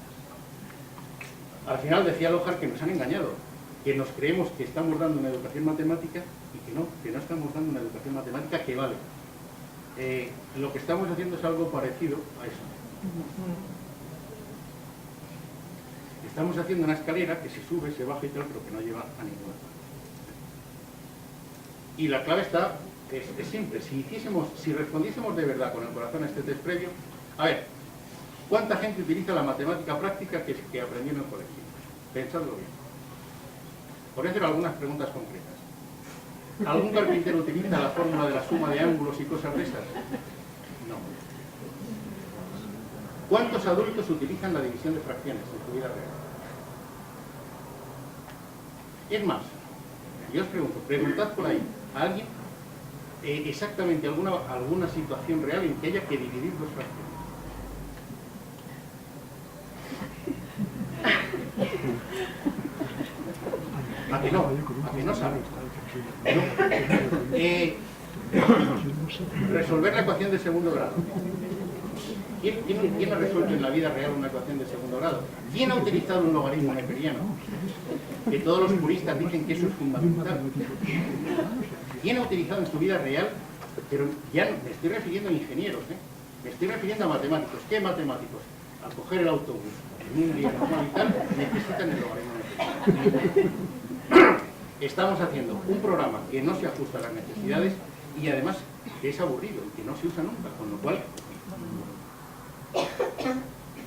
B: Al final decía Lojar que nos han engañado, que nos creemos que estamos dando una educación matemática y que no estamos dando una educación matemática que vale. Lo que estamos haciendo es algo parecido a eso. Estamos haciendo una escalera que se sube, se baja y tal, pero que no lleva a ninguna parte. Y la clave está, es simple. Si respondiésemos de verdad con el corazón a este test previo, a ver, ¿cuánta gente utiliza la matemática práctica que aprendió en el colegio? Pensadlo bien. Por eso algunas preguntas concretas. ¿Algún carpintero utiliza la fórmula de la suma de ángulos y cosas de esas? No. ¿Cuántos adultos utilizan la división de fracciones en su vida real? Es más, yo os pregunto, preguntad por ahí a alguien exactamente alguna situación real en que haya que dividir dos fracciones. ¿A que no? ¿A que no sabéis? No. Resolver la ecuación de segundo grado. ¿Quién ha resuelto en la vida real una ecuación de segundo grado? ¿Quién ha utilizado un logaritmo neperiano? Que todos los puristas dicen que eso es fundamental. ¿Quién ha utilizado en su vida real? Pero ya me estoy refiriendo a ingenieros, me estoy refiriendo a matemáticos. ¿Qué matemáticos? Al coger el autobús en un día normal y tal, necesitan el logaritmo neperiano. Estamos haciendo un programa que no se ajusta a las necesidades y además que es aburrido y que no se usa nunca, con lo cual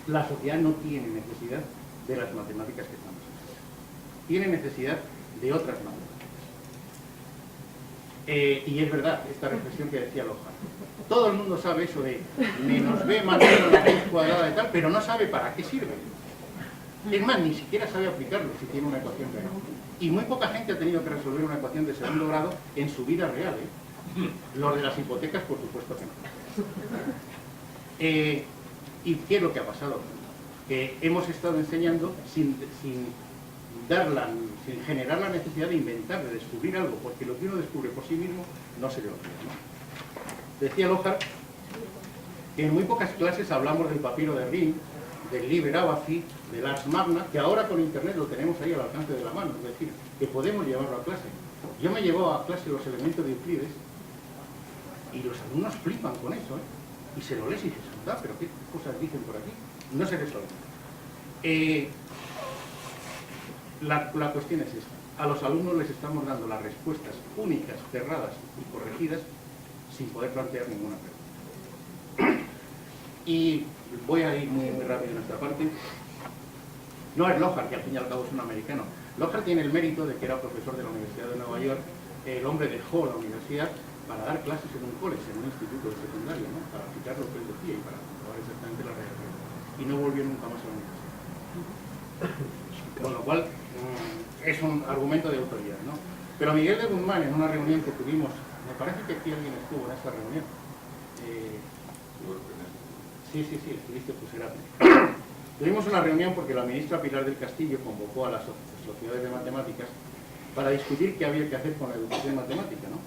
B: la sociedad no tiene necesidad de las matemáticas que estamos haciendo. Tiene necesidad de otras matemáticas. Y es verdad, esta reflexión que decía Loja. Todo el mundo sabe eso de menos b más menos la raíz cuadrada y tal, pero no sabe para qué sirve. Es más, ni siquiera sabe aplicarlo si tiene una ecuación real. Y muy poca gente ha tenido que resolver una ecuación de segundo grado en su vida real. Los de las hipotecas, por supuesto que no. ¿Y qué es lo que ha pasado? Que hemos estado enseñando sin sin generar la necesidad de inventar, de descubrir algo, porque lo que uno descubre por sí mismo no se le olvida, ¿no? Decía Lockhart que en muy pocas clases hablamos del papiro de Rim, del Liber Abaci, del Ars Magna, que ahora con internet lo tenemos ahí al alcance de la mano, es decir, que podemos llevarlo a clase. Yo me llevo a clase los elementos de Euclides y los alumnos flipan con eso, y se lo lees y dices, anda, pero qué cosas dicen por aquí, no se les olvida. La cuestión es esta: a los alumnos les estamos dando las respuestas únicas, cerradas y corregidas sin poder plantear ninguna pregunta. Y voy a ir muy rápido en esta parte. No es Lockhart, que al fin y al cabo es un americano. Lockhart tiene el mérito de que era profesor de la Universidad de Nueva York. El hombre dejó la universidad para dar clases en un college, en un instituto de secundaria, ¿no? Para aplicar lo que él decía y para comprobar exactamente la realidad. Y no volvió nunca más a la universidad. Con lo cual, es un argumento de autoridad, ¿no? Pero Miguel de Guzmán, en una reunión que tuvimos, me parece que aquí alguien estuvo en esta reunión. Sí, estuviste, pues gratis. Tuvimos una reunión porque la ministra Pilar del Castillo convocó a las sociedades de matemáticas para discutir qué había que hacer con la educación matemática, ¿no?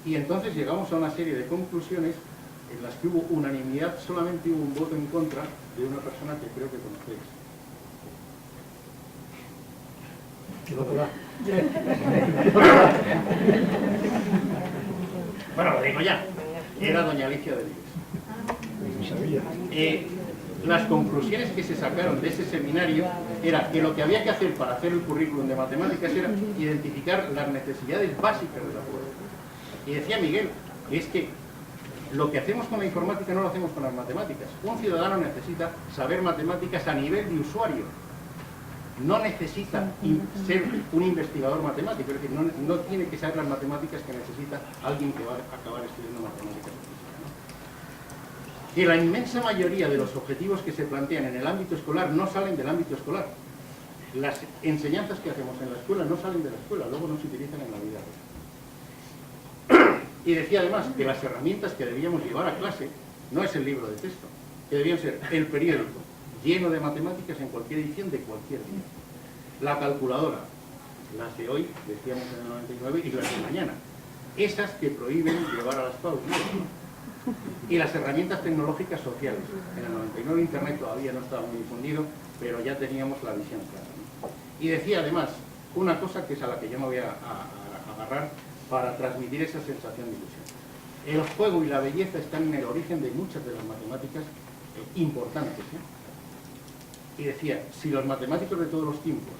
B: Y entonces llegamos a una serie de conclusiones en las que hubo unanimidad, solamente hubo un voto en contra de una persona que creo que conocéis. Bueno, lo digo ya. Era doña Alicia de Vives. Las conclusiones que se sacaron de ese seminario era que lo que había que hacer para hacer el currículum de matemáticas era identificar las necesidades básicas de la prueba. Y decía Miguel que es que lo que hacemos con la informática no lo hacemos con las matemáticas. Un ciudadano necesita saber matemáticas a nivel de usuario. No necesita ser un investigador matemático, es decir, no tiene que saber las matemáticas que necesita alguien que va a acabar estudiando matemáticas. Que la inmensa mayoría de los objetivos que se plantean en el ámbito escolar no salen del ámbito escolar. Las enseñanzas que hacemos en la escuela no salen de la escuela, luego no se utilizan en la vida real. Y decía además que las herramientas que debíamos llevar a clase no es el libro de texto, que debían ser el periódico, lleno de matemáticas en cualquier edición de cualquier día. La calculadora, las de hoy, decíamos en el 99, y las de mañana. Esas que prohíben llevar a las paulas. Y las herramientas tecnológicas sociales. En el 99 Internet todavía no estaba muy difundido, pero ya teníamos la visión clara, ¿no? Y decía además una cosa que es a la que yo me voy a agarrar para transmitir esa sensación de ilusión. El juego y la belleza están en el origen de muchas de las matemáticas importantes, ¿eh? Y decía, si los matemáticos de todos los tiempos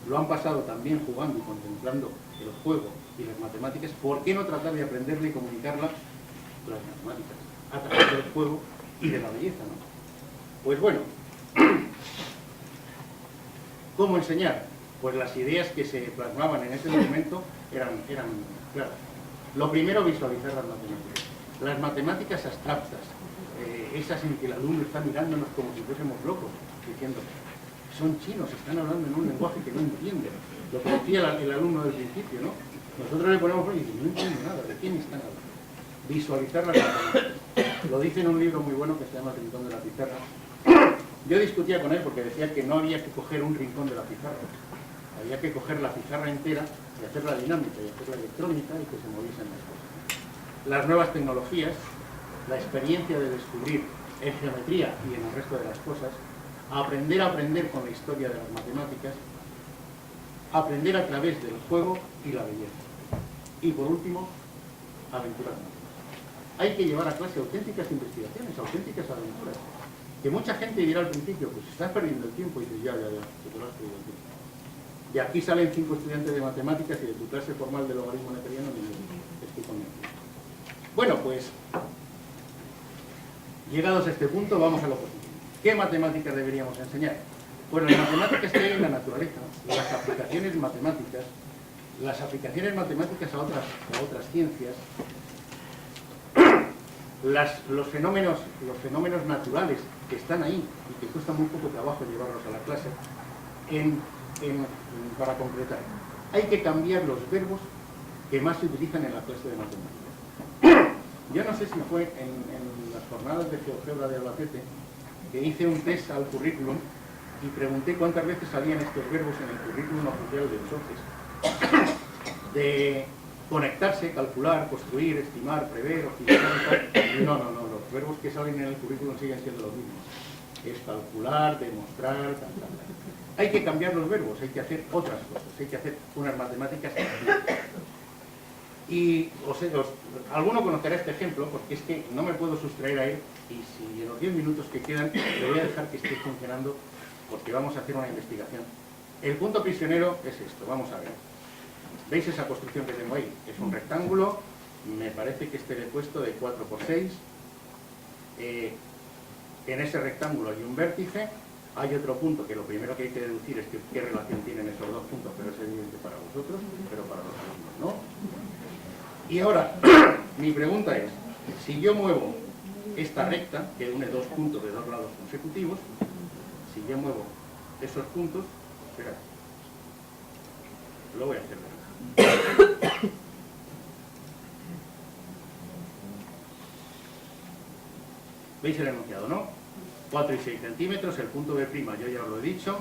B: lo han pasado también jugando y contemplando el juego y las matemáticas, ¿por qué no tratar de aprenderle y comunicarla, las matemáticas, a través del juego y de la belleza, ¿no? Pues bueno, ¿cómo enseñar? Pues las ideas que se plasmaban en ese documento eran claras. Lo primero, visualizar las matemáticas. Las matemáticas abstractas, esas en que el alumno está mirándonos como si fuésemos locos, diciendo, son chinos, están hablando en un lenguaje que no entienden. Lo que decía el alumno del principio, ¿no? Nosotros le ponemos y decimos, no entiendo nada, ¿de quién están hablando? Visualizar las matemáticas. Lo dice en un libro muy bueno que se llama El Rincón de la Pizarra. Yo discutía con él porque decía que no había que coger un rincón de la pizarra. Había que coger la pizarra entera y hacerla dinámica y hacerla electrónica y que se moviesen las cosas. Las nuevas tecnologías, la experiencia de descubrir en geometría y en el resto de las cosas, aprender a aprender con la historia de las matemáticas, aprender a través del juego y la belleza. Y por último, aventuras matemáticas. Hay que llevar a clase auténticas investigaciones, auténticas aventuras. Que mucha gente dirá al principio, pues estás perdiendo el tiempo, y dices, ya, que te lo has perdido el tiempo. De aquí salen 5 estudiantes de matemáticas y de tu clase formal de logaritmo neperiano estoy convencido. Bueno, pues, llegados a este punto, vamos a lo positivo. ¿Qué matemáticas deberíamos enseñar? Pues las matemáticas que hay en la naturaleza, las aplicaciones matemáticas a otras ciencias, los fenómenos naturales que están ahí y que cuesta muy poco trabajo llevarlos a la clase, para concretar. Hay que cambiar los verbos que más se utilizan en la clase de matemáticas. Yo no sé si fue en las jornadas de GeoGebra de Albacete que hice un test al currículum y pregunté cuántas veces salían estos verbos en el currículum oficial de entonces. De conectarse, calcular, construir, estimar, prever, optimizar, y no, los verbos que salen en el currículum siguen siendo los mismos. Es calcular, demostrar, tal. Hay que cambiar los verbos, hay que hacer otras cosas, hay que hacer unas matemáticas. Y alguno conocerá este ejemplo, porque es que no me puedo sustraer a él, y si en los 10 minutos que quedan le voy a dejar que esté funcionando, porque vamos a hacer una investigación. El punto prisionero es esto, vamos a ver. ¿Veis esa construcción que tengo ahí? Es un rectángulo, me parece que esté puesto de 4 por 6. En ese rectángulo hay un vértice, hay otro punto que lo primero que hay que deducir es que qué relación tienen esos dos puntos, pero es evidente para vosotros, pero para los alumnos no. Y ahora, mi pregunta es, si yo muevo esta recta, que une dos puntos de dos lados consecutivos, si yo muevo esos puntos, esperad, lo voy a hacer. ¿Veis el enunciado, no? 4 y 6 centímetros, el punto B', yo ya os lo he dicho.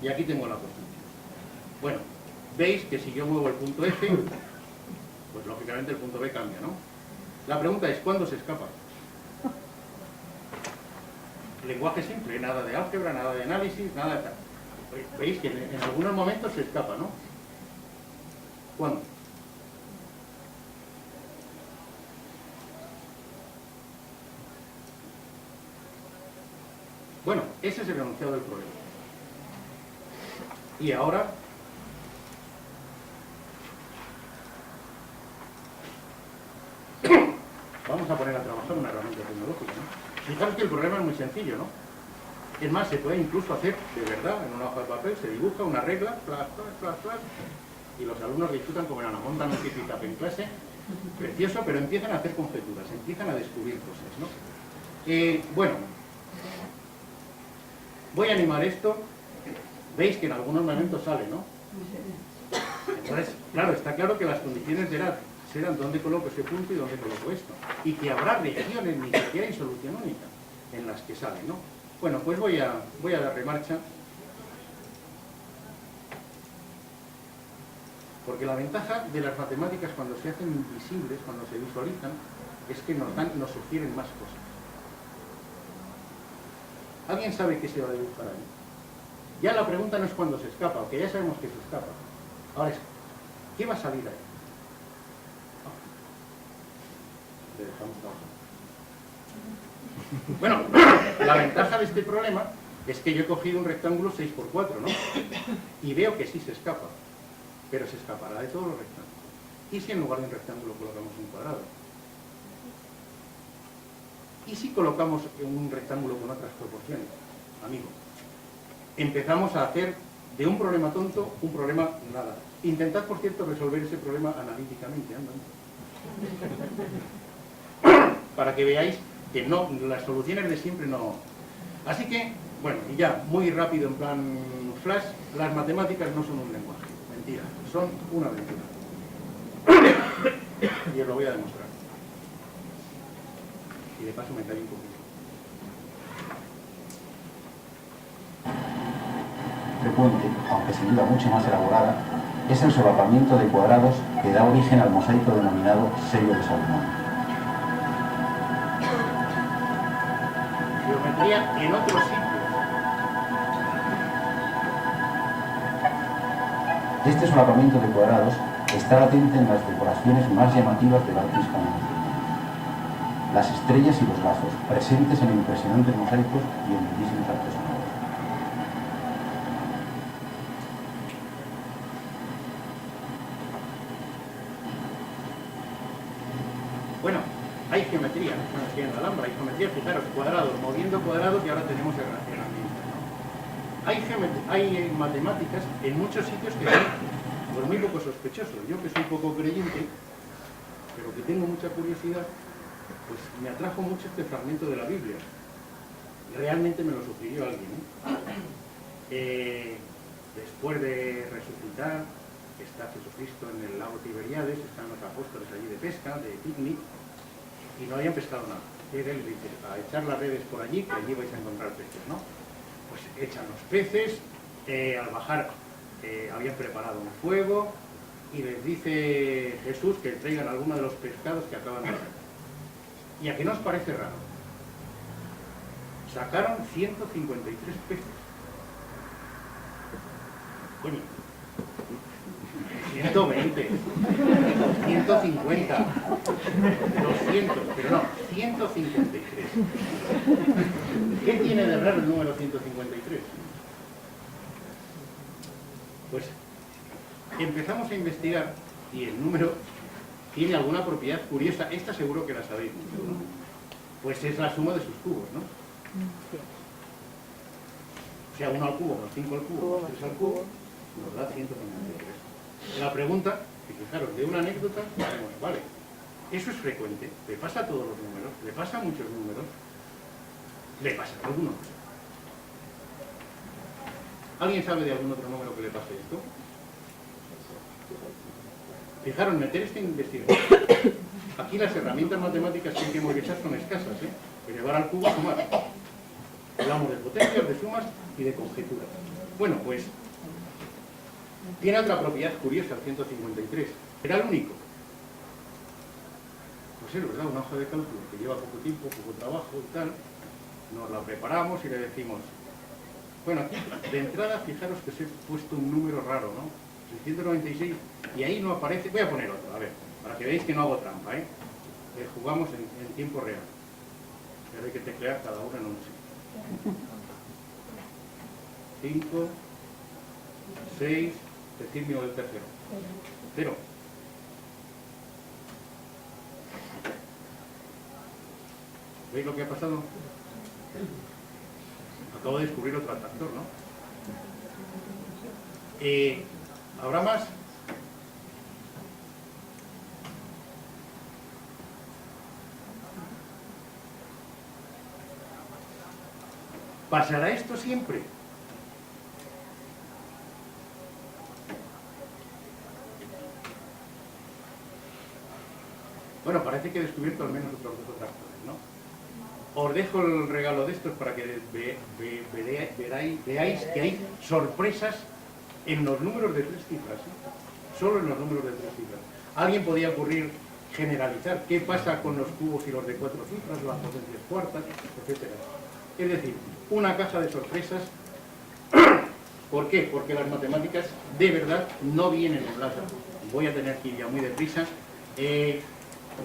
B: Y aquí tengo la construcción. Bueno, veis que si yo muevo el punto F, pues lógicamente el punto B cambia, ¿no? La pregunta es, ¿cuándo se escapa? Lenguaje simple, nada de álgebra, nada de análisis, nada de tal. Veis que en algunos momentos se escapa, ¿no? ¿Cuándo? Bueno, ese es el enunciado del problema. Y ahora vamos a poner a trabajar una herramienta tecnológica, ¿no? Fijaros que el problema es muy sencillo, ¿no? Es más, se puede incluso hacer de verdad, en una hoja de papel, se dibuja una regla, flash, y los alumnos disfrutan como en una monta multiplicada en clase, precioso, pero empiezan a hacer conjeturas, empiezan a descubrir cosas, ¿no? Bueno, voy a animar esto, veis que en algunos momentos sale, ¿no? Entonces, claro, está claro que las condiciones serán dónde coloco ese punto y dónde coloco esto, y que habrá regiones, ni siquiera hay solución única, en las que sale, ¿no? Bueno, pues voy a darle marcha, porque la ventaja de las matemáticas cuando se hacen invisibles, cuando se visualizan, es que nos sugieren más cosas. ¿Alguien sabe qué se va a dibujar ahí? Ya la pregunta no es cuándo se escapa, aunque ya sabemos que se escapa. Ahora es, ¿qué va a salir ahí? Le dejamos trabajar. Bueno, la ventaja de este problema es que yo he cogido un rectángulo 6×4, ¿no? Y veo que sí se escapa, pero se escapará de todos los rectángulos. ¿Y si en lugar de un rectángulo colocamos un cuadrado? ¿Y si colocamos un rectángulo con otras proporciones? Amigo, empezamos a hacer de un problema tonto un problema nada. Intentad, por cierto, resolver ese problema analíticamente, para que veáis que no, las soluciones de siempre no. Así que, bueno, y ya, muy rápido en plan flash, las matemáticas no son un lenguaje, mentira, son una aventura. Y os lo voy a demostrar. Y de paso me callo un poquito.
A: Frecuente, aunque sin duda mucho más elaborada, es el solapamiento de cuadrados que da origen al mosaico denominado sello de Salomón.
B: Geometría en otros sitios.
A: Este solapamiento de cuadrados está latente en las decoraciones más llamativas del arte hispano. Las estrellas y los lazos, presentes en impresionantes mosaicos y en bellísimos artesonados.
B: Bueno, hay geometría, aquí en la Alhambra hay geometría, fijaros, cuadrados, moviendo cuadrados y ahora tenemos herramientas, ¿no? Hay matemáticas en muchos sitios que son pues, muy poco sospechosos. Yo que soy poco creyente, pero que tengo mucha curiosidad, pues me atrajo mucho este fragmento de la Biblia. Realmente me lo sugirió alguien, ¿eh? Después de resucitar, está Jesucristo en el lago Tiberíades, están los apóstoles allí de pesca, de picnic, y no habían pescado nada. él dice, a echar las redes por allí, que allí vais a encontrar peces, ¿no? Pues echan los peces, al bajar habían preparado un fuego, y les dice Jesús que traigan alguno de los pescados que acaban de sacar. ¿Y a qué nos parece raro? Sacaron 153 peces. Coño, 120, 150, 200, pero no, 153. ¿Qué tiene de raro el número 153? Pues empezamos a investigar y el número tiene alguna propiedad curiosa. Esta seguro que la sabéis, ¿no? Pues es la suma de sus cubos, ¿no? O sea, 1 al cubo más 5 al cubo más 3 al cubo nos da 153. La pregunta, y fijaros, de una anécdota, sabemos, vale, eso es frecuente, le pasa a todos los números, le pasa a muchos números, le pasa a algunos. ¿Alguien sabe de algún otro número que le pase esto? Fijaros, meter esta investigación. Aquí las herramientas matemáticas que hay que movilizar son escasas, ¿eh? Que llevar al cubo a sumar. Hablamos de potencias, de sumas y de conjeturas. Bueno, pues tiene otra propiedad curiosa el 153. ¿Era el único? Pues es verdad, una hoja de cálculo que lleva poco tiempo, poco trabajo y tal. Nos la preparamos y le decimos, bueno, aquí de entrada fijaros que os he puesto un número raro, ¿no? 696, y ahí no aparece. Voy a poner otro, a ver, para que veáis que no hago trampa, ¿eh? Jugamos en tiempo real. Ahora hay que teclear cada uno en un sitio. 5, 6, decidme el tercero. 0. ¿Veis lo que ha pasado? Acabo de descubrir otro factor, ¿no? ¿Habrá más? ¿Pasará esto siempre? Bueno, parece que he descubierto al menos otros dos factores, ¿no? Os dejo el regalo de estos para que veáis que hay sorpresas en los números de 3 cifras, ¿eh? Solo en los números de 3 cifras. Alguien podía ocurrir generalizar qué pasa con los cubos y los de 4 cifras, las potencias cuartas, etcétera. Es decir, una caja de sorpresas. ¿Por qué? Porque las matemáticas de verdad no vienen en lata. Voy a tener que ir ya muy deprisa.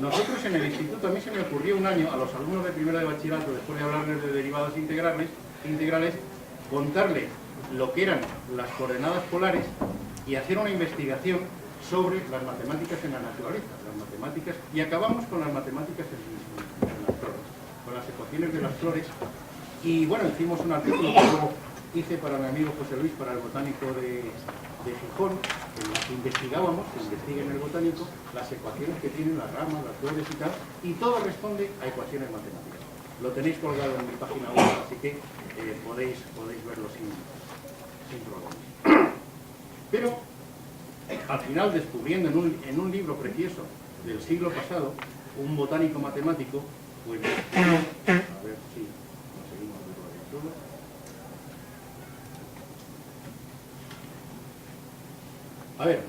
B: Nosotros en el instituto, a mí se me ocurrió un año a los alumnos de primero de bachillerato, después de hablarles de derivadas integrales, contarles lo que eran las coordenadas polares y hacer una investigación sobre las matemáticas en la naturaleza, las matemáticas, y acabamos con las matemáticas en las flores, con las ecuaciones de las flores. Y bueno, hicimos un artículo que luego hice para mi amigo José Luis, para el botánico de Gijón, en la que investigábamos, que investiga en el botánico, las ecuaciones que tienen las ramas, las flores y tal, y todo responde a ecuaciones matemáticas. Lo tenéis colgado en mi página web, así que podéis verlo sin problemas. Pero, al final, descubriendo en un libro precioso del siglo pasado, un botánico matemático, pues, a ver si conseguimos verlo de todo. A ver,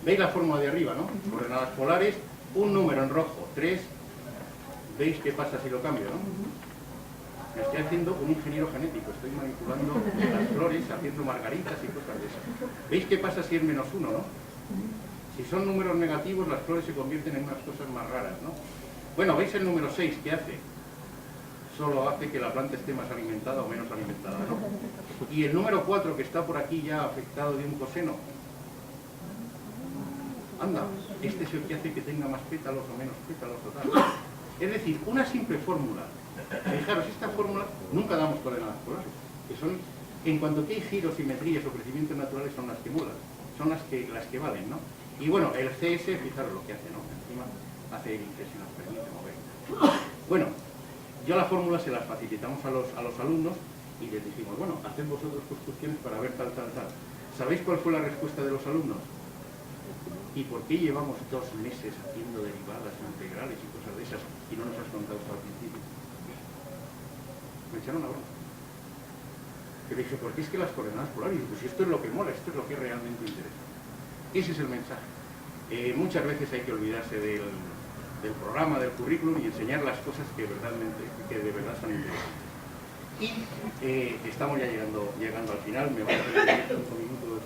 B: veis la fórmula de arriba, ¿no? Coordenadas polares, un número en rojo, 3. ¿Veis qué pasa si lo cambio, no? Me estoy haciendo un ingeniero genético, estoy manipulando las flores, haciendo margaritas y cosas de esas. ¿Veis qué pasa si es -1, no? Si son números negativos, las flores se convierten en unas cosas más raras, ¿no? Bueno, ¿veis el número 6? ¿Qué hace? Solo hace que la planta esté más alimentada o menos alimentada, ¿no? Y el número 4, que está por aquí ya afectado de un coseno, anda, este es el que hace que tenga más pétalos o menos pétalos o tal. Es decir, una simple fórmula. Fijaros, esta fórmula nunca damos coordenadas polares, que son, en cuanto que hay giros, simetrías o crecimientos naturales, son las que molan, son las que valen, ¿no? Y bueno, el CS, fijaros lo que hace, ¿no? Encima hace el que se nos permite mover. Bueno, yo la fórmula se las facilitamos a los alumnos y les dijimos, bueno, haced vosotros construcciones para ver tal. ¿Sabéis cuál fue la respuesta de los alumnos? ¿y por qué llevamos 2 meses haciendo derivadas integrales y cosas de esas y no nos has contado esto al principio? Me echaron una broma. Yo le dije, ¿por qué es que las coordenadas polares? Y pues esto es lo que mola, esto es lo que realmente interesa. Ese es el mensaje. Muchas veces hay que olvidarse del programa, del currículum y enseñar las cosas que de verdad son interesantes. Y estamos ya llegando al final, me van a pedir 5 minutos.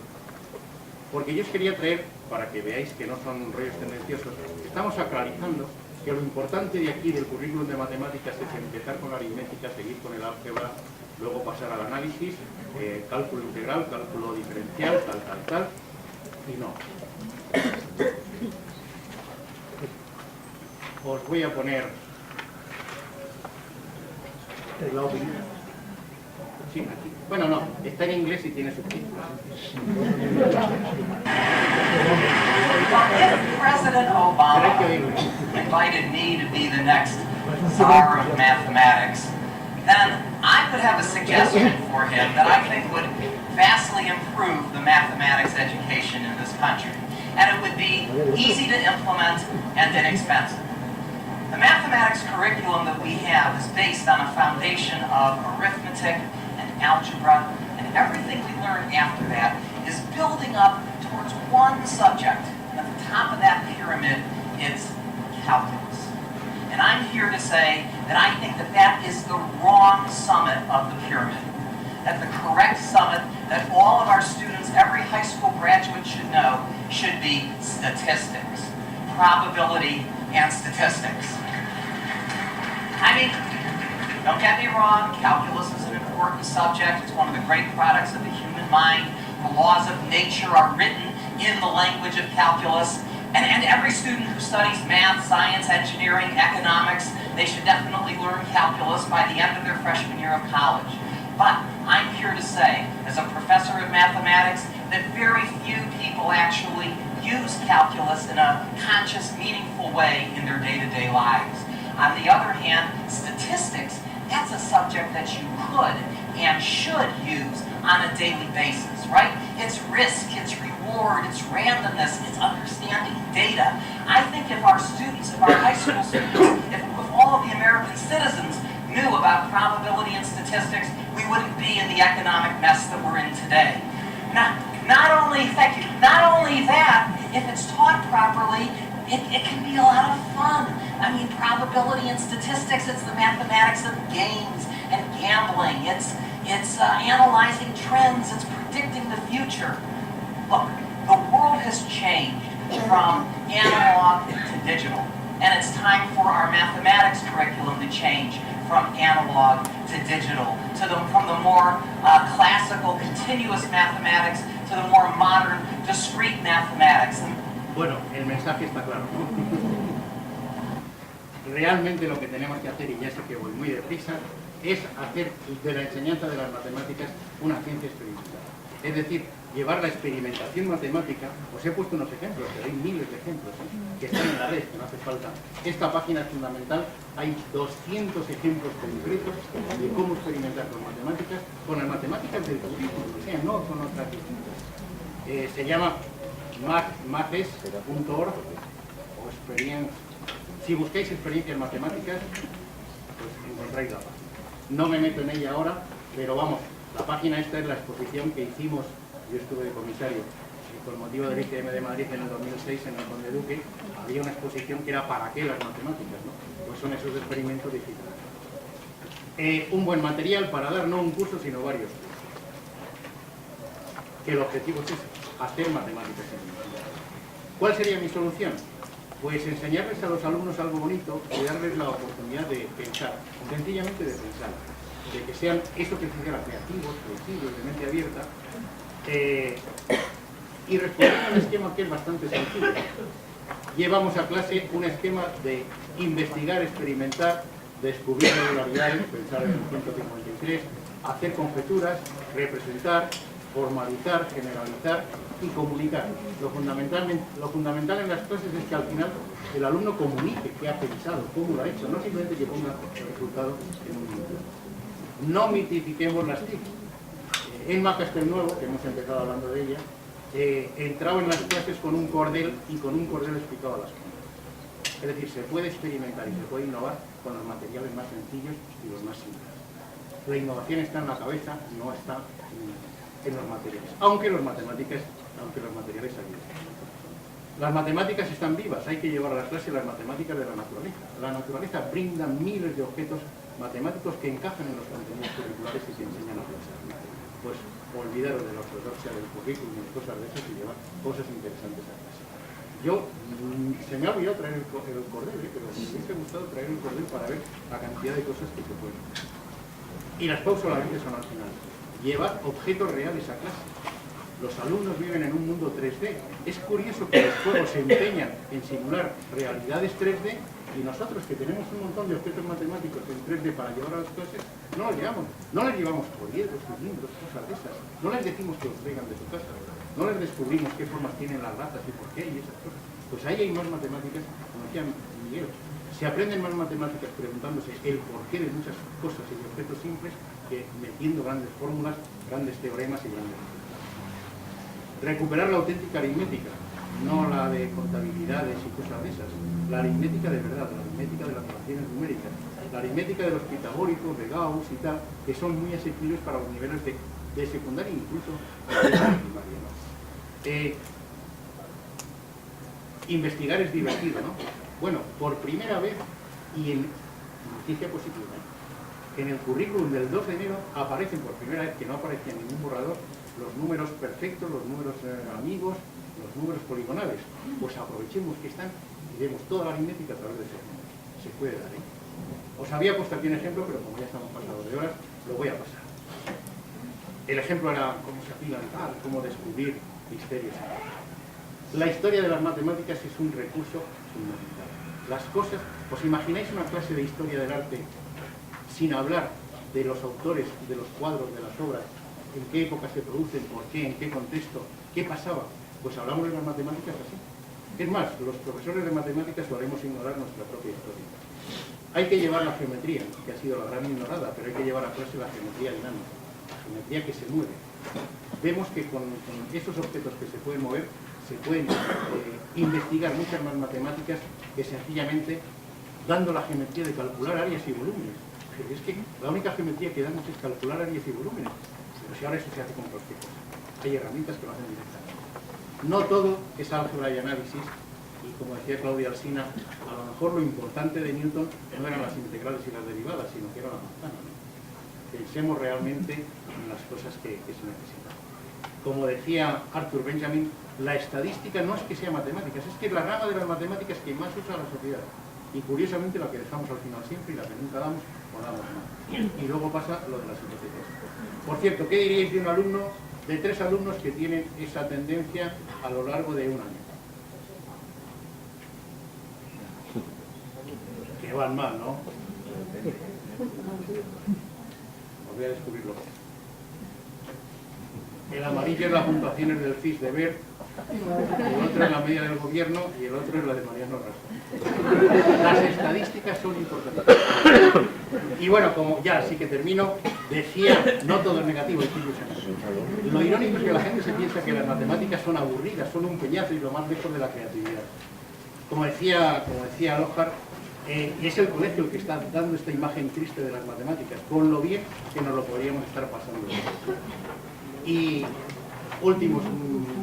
B: Porque yo os quería traer, para que veáis que no son rollos tendenciosos, estamos aclarizando que lo importante de aquí del currículum de matemáticas es empezar con la aritmética, seguir con el álgebra, luego pasar al análisis, cálculo integral, cálculo diferencial, tal, y no. Os voy a poner la opinión. Sí, aquí. Bueno, no, está en inglés y tiene subtítulos.
F: If President Obama invited me to be the next czar of mathematics, then I could have a suggestion for him that I think would vastly improve the mathematics education in this country. And it would be easy to implement and inexpensive. The mathematics curriculum that we have is based on a foundation of arithmetic and algebra, and everything we learn after that is building up towards one subject. And at the top of that pyramid is calculus. And I'm here to say that I think that that is the wrong summit of the pyramid. That the correct summit that all of our students, every high school graduate should know, should be statistics, probability, and statistics. I mean, don't get me wrong, calculus is an important subject. It's one of the great products of the human mind. The laws of nature are written in the language of calculus. And every student who studies math, science, engineering, economics, they should definitely learn calculus by the end of their freshman year of college. But I'm here to say, as a professor of mathematics, that very few people actually use calculus in a conscious, meaningful way in their day-to-day lives. On the other hand, statistics, that's a subject that you could and should use on a daily basis, right? It's risk, it's reward, it's randomness, it's understanding data. I think if our students, if our high school students, if all of the American citizens knew about probability and statistics, we wouldn't be in the economic mess that we're in today. Not only that, if it's taught properly, it can be a lot of fun. I mean, probability and statistics, it's the mathematics of games and gambling. It's analyzing trends, it's predicting the future. Look, the world has changed from analog to digital, and it's time for our mathematics curriculum to change from analog to digital, from the more classical, continuous mathematics to the more modern, discrete mathematics.
B: Bueno, el mensaje está claro, ¿no? Realmente lo que tenemos que hacer, y ya sé que voy muy deprisa, es hacer de la enseñanza de las matemáticas una ciencia experimental. Es decir, llevar la experimentación matemática. Os he puesto unos ejemplos, pero hay miles de ejemplos que están en la red, que no hace falta. Esta página es fundamental, hay 200 ejemplos concretos de cómo experimentar con matemáticas, con las matemáticas del currículum, o sea, no con otras distintas. Se llama mages.org o experiencia. Si buscáis experiencias matemáticas, pues encontráis la página. No me meto en ella ahora, pero vamos, la página esta es la exposición que hicimos, yo estuve de comisario, y con motivo del ICM de Madrid en el 2006 en el Conde Duque, había una exposición que era ¿para qué las matemáticas?, ¿no? Pues son esos experimentos digitales. Un buen material para dar no un curso, sino varios cursos. Que el objetivo es hacer matemáticas en el mundo. ¿Cuál sería mi solución? Pues enseñarles a los alumnos algo bonito y darles la oportunidad de pensar, sencillamente de pensar, de que sean eso que se llama creativos, flexibles, de mente abierta, y responder a un esquema que es bastante sencillo. Llevamos a clase un esquema de investigar, experimentar, descubrir regularidades, pensar en el 153, hacer conjeturas, representar, formalizar, generalizar y comunicar. Lo fundamental en las clases es que al final el alumno comunique qué ha pensado, cómo lo ha hecho, no simplemente que ponga el resultado en un libro. No mitifiquemos las TIC. Emma Castelnuovo, que hemos empezado hablando de ella, entraba en las clases con un cordel y con un cordel explicaba las cosas. Es decir, se puede experimentar y se puede innovar con los materiales más sencillos y los más simples. La innovación está en la cabeza, no está en los materiales, aunque los materiales ayuden. Las matemáticas están vivas, hay que llevar a la clase las matemáticas de la naturaleza. La naturaleza brinda miles de objetos matemáticos que encajan en los contenidos curriculares y se enseñan a clase. Pues olvidaros de la ortodoxia del currículum y cosas de esas y llevar cosas interesantes a clase. Yo, se me ha olvidado traer el cordel, pero me hubiese gustado traer el cordel para ver la cantidad de cosas que se pueden hacer. Y las pausas solamente son al final. Llevar objetos reales a clase. Los alumnos viven en un mundo 3D. Es curioso que los juegos se empeñan en simular realidades 3D y nosotros, que tenemos un montón de objetos matemáticos en 3D para llevar a las clases, no los llevamos. No les llevamos folletos, cilindros, cosas de esas. No les decimos que los traigan de su casa. No les descubrimos qué formas tienen las ratas y por qué y esas cosas. Pues ahí hay más matemáticas, como decía Miguel. Se aprenden más matemáticas preguntándose el porqué de muchas cosas y de objetos simples que metiendo grandes fórmulas, grandes teoremas y grandes resultados. Recuperar la auténtica aritmética, no la de contabilidades y cosas de esas. La aritmética de verdad, la aritmética de las relaciones numéricas, la aritmética de los pitagóricos, de Gauss y tal, que son muy asequibles para los niveles de secundaria e incluso de primaria, ¿no? Investigar es divertido, ¿no? Bueno, por primera vez, y en noticia positiva, que en el currículum del 2 de enero aparecen por primera vez, que no aparecía en ningún borrador, los números perfectos, los números amigos, los números poligonales. Pues aprovechemos que están y vemos toda la aritmética a través de esos números. Se puede dar, ¿eh? Os había puesto aquí un ejemplo, pero como ya estamos pasados de horas, lo voy a pasar. El ejemplo era cómo se afilan tal, cómo descubrir misterios. La historia de las matemáticas es un recurso fundamental. Las cosas, ¿os imagináis una clase de historia del arte sin hablar de los autores, de los cuadros, de las obras, en qué época se producen, por qué, en qué contexto, qué pasaba? Pues hablamos de las matemáticas así. Es más, los profesores de matemáticas solemos ignorar nuestra propia historia. Hay que llevar la geometría, que ha sido la gran ignorada, pero hay que llevar a clase la geometría dinámica, la geometría que se mueve. Vemos que con esos objetos que se pueden mover, se pueden investigar muchas más matemáticas que sencillamente dando la geometría de calcular áreas y volúmenes. Pero es que la única geometría que damos es calcular áreas y volúmenes. Pero si ahora eso se hace con cualquier cosa. Hay herramientas que lo hacen directamente. No todo es álgebra y análisis, y como decía Claudia Alsina, a lo mejor lo importante de Newton no eran las integrales y las derivadas, sino que era la manzana, ¿no? Pensemos realmente en las cosas que se necesitan. Como decía Arthur Benjamin, la estadística no es que sea matemáticas, es que es la rama de las matemáticas que más usa la sociedad. Y curiosamente la que dejamos al final siempre y la que nunca damos, o damos más. Y luego pasa lo de las hipótesis. Por cierto, ¿qué diríais de un alumno, de 3 alumnos que tienen esa tendencia a lo largo de un año? Que van mal, ¿no? Os voy a descubrirlo. El amarillo es las puntuaciones del FIS de Ver, el otro es la media del gobierno y el otro es la de Mariano Rajoy. Las estadísticas son importantes. Y bueno, como ya sí que termino, decía, no todo es negativo, es ilusionante. Lo irónico es que la gente se piensa que las matemáticas son aburridas, son un peñazo y lo más lejos de la creatividad. Como decía Lohar, es el colegio el que está dando esta imagen triste de las matemáticas, con lo bien que nos lo podríamos estar pasando. Y últimos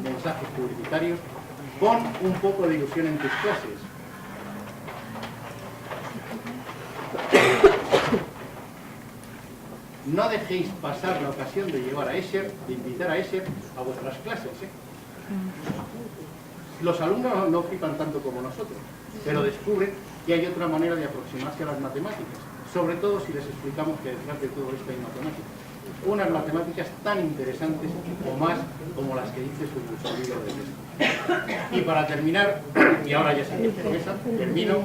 B: mensajes publicitarios: pon un poco de ilusión en tus clases. No dejéis pasar la ocasión de llevar a Escher, de invitar a Escher a vuestras clases, ¿eh? Los alumnos no flipan tanto como nosotros, pero descubren que hay otra manera de aproximarse a las matemáticas, sobre todo si les explicamos que detrás de todo esto hay matemáticas. Unas matemáticas tan interesantes o más como las que dice su libro de texto. Y para terminar, y ahora ya sé que termino,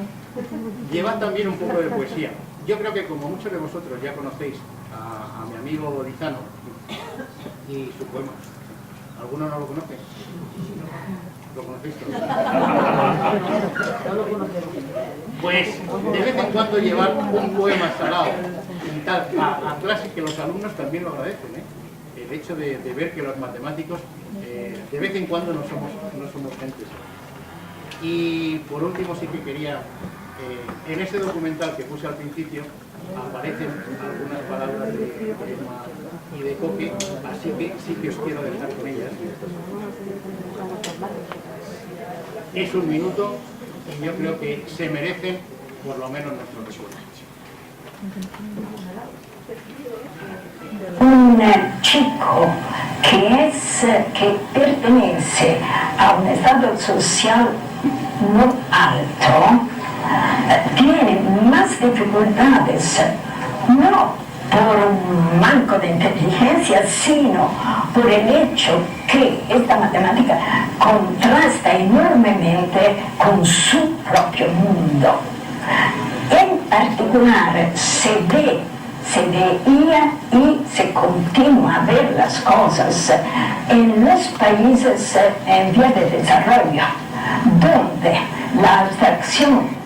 B: llevad también un poco de poesía. Yo creo que como muchos de vosotros ya conocéis a mi amigo Dizano y su poema. ¿Alguno no lo conoce? ¿Lo conocéis todos? Pues de vez en cuando llevar un poema salado y tal a clase, que los alumnos también lo agradecen, ¿eh? El hecho de ver que los matemáticos de vez en cuando no somos gentes. Y por último sí que quería, en ese documental que puse al principio, aparecen algunas palabras de Emma y de Coque, así que sí que os quiero dejar con ellas. Es un minuto y yo creo que se merecen por lo menos nuestro recuerdo.
E: Un chico que pertenece a un estado social no alto tiene más dificultades, no por un manco de inteligencia, sino por el hecho que esta matemática contrasta enormemente con su propio mundo. En particular se veía y se continúa a ver las cosas en los países en vía de desarrollo, donde la abstracción.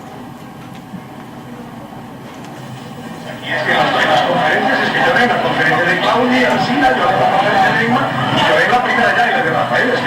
G: Y es que las conferencias, es que yo en la conferencia de Claudia, Alsina, yo en la conferencia de Inma, y yo en la primera ya y la de Rafael, es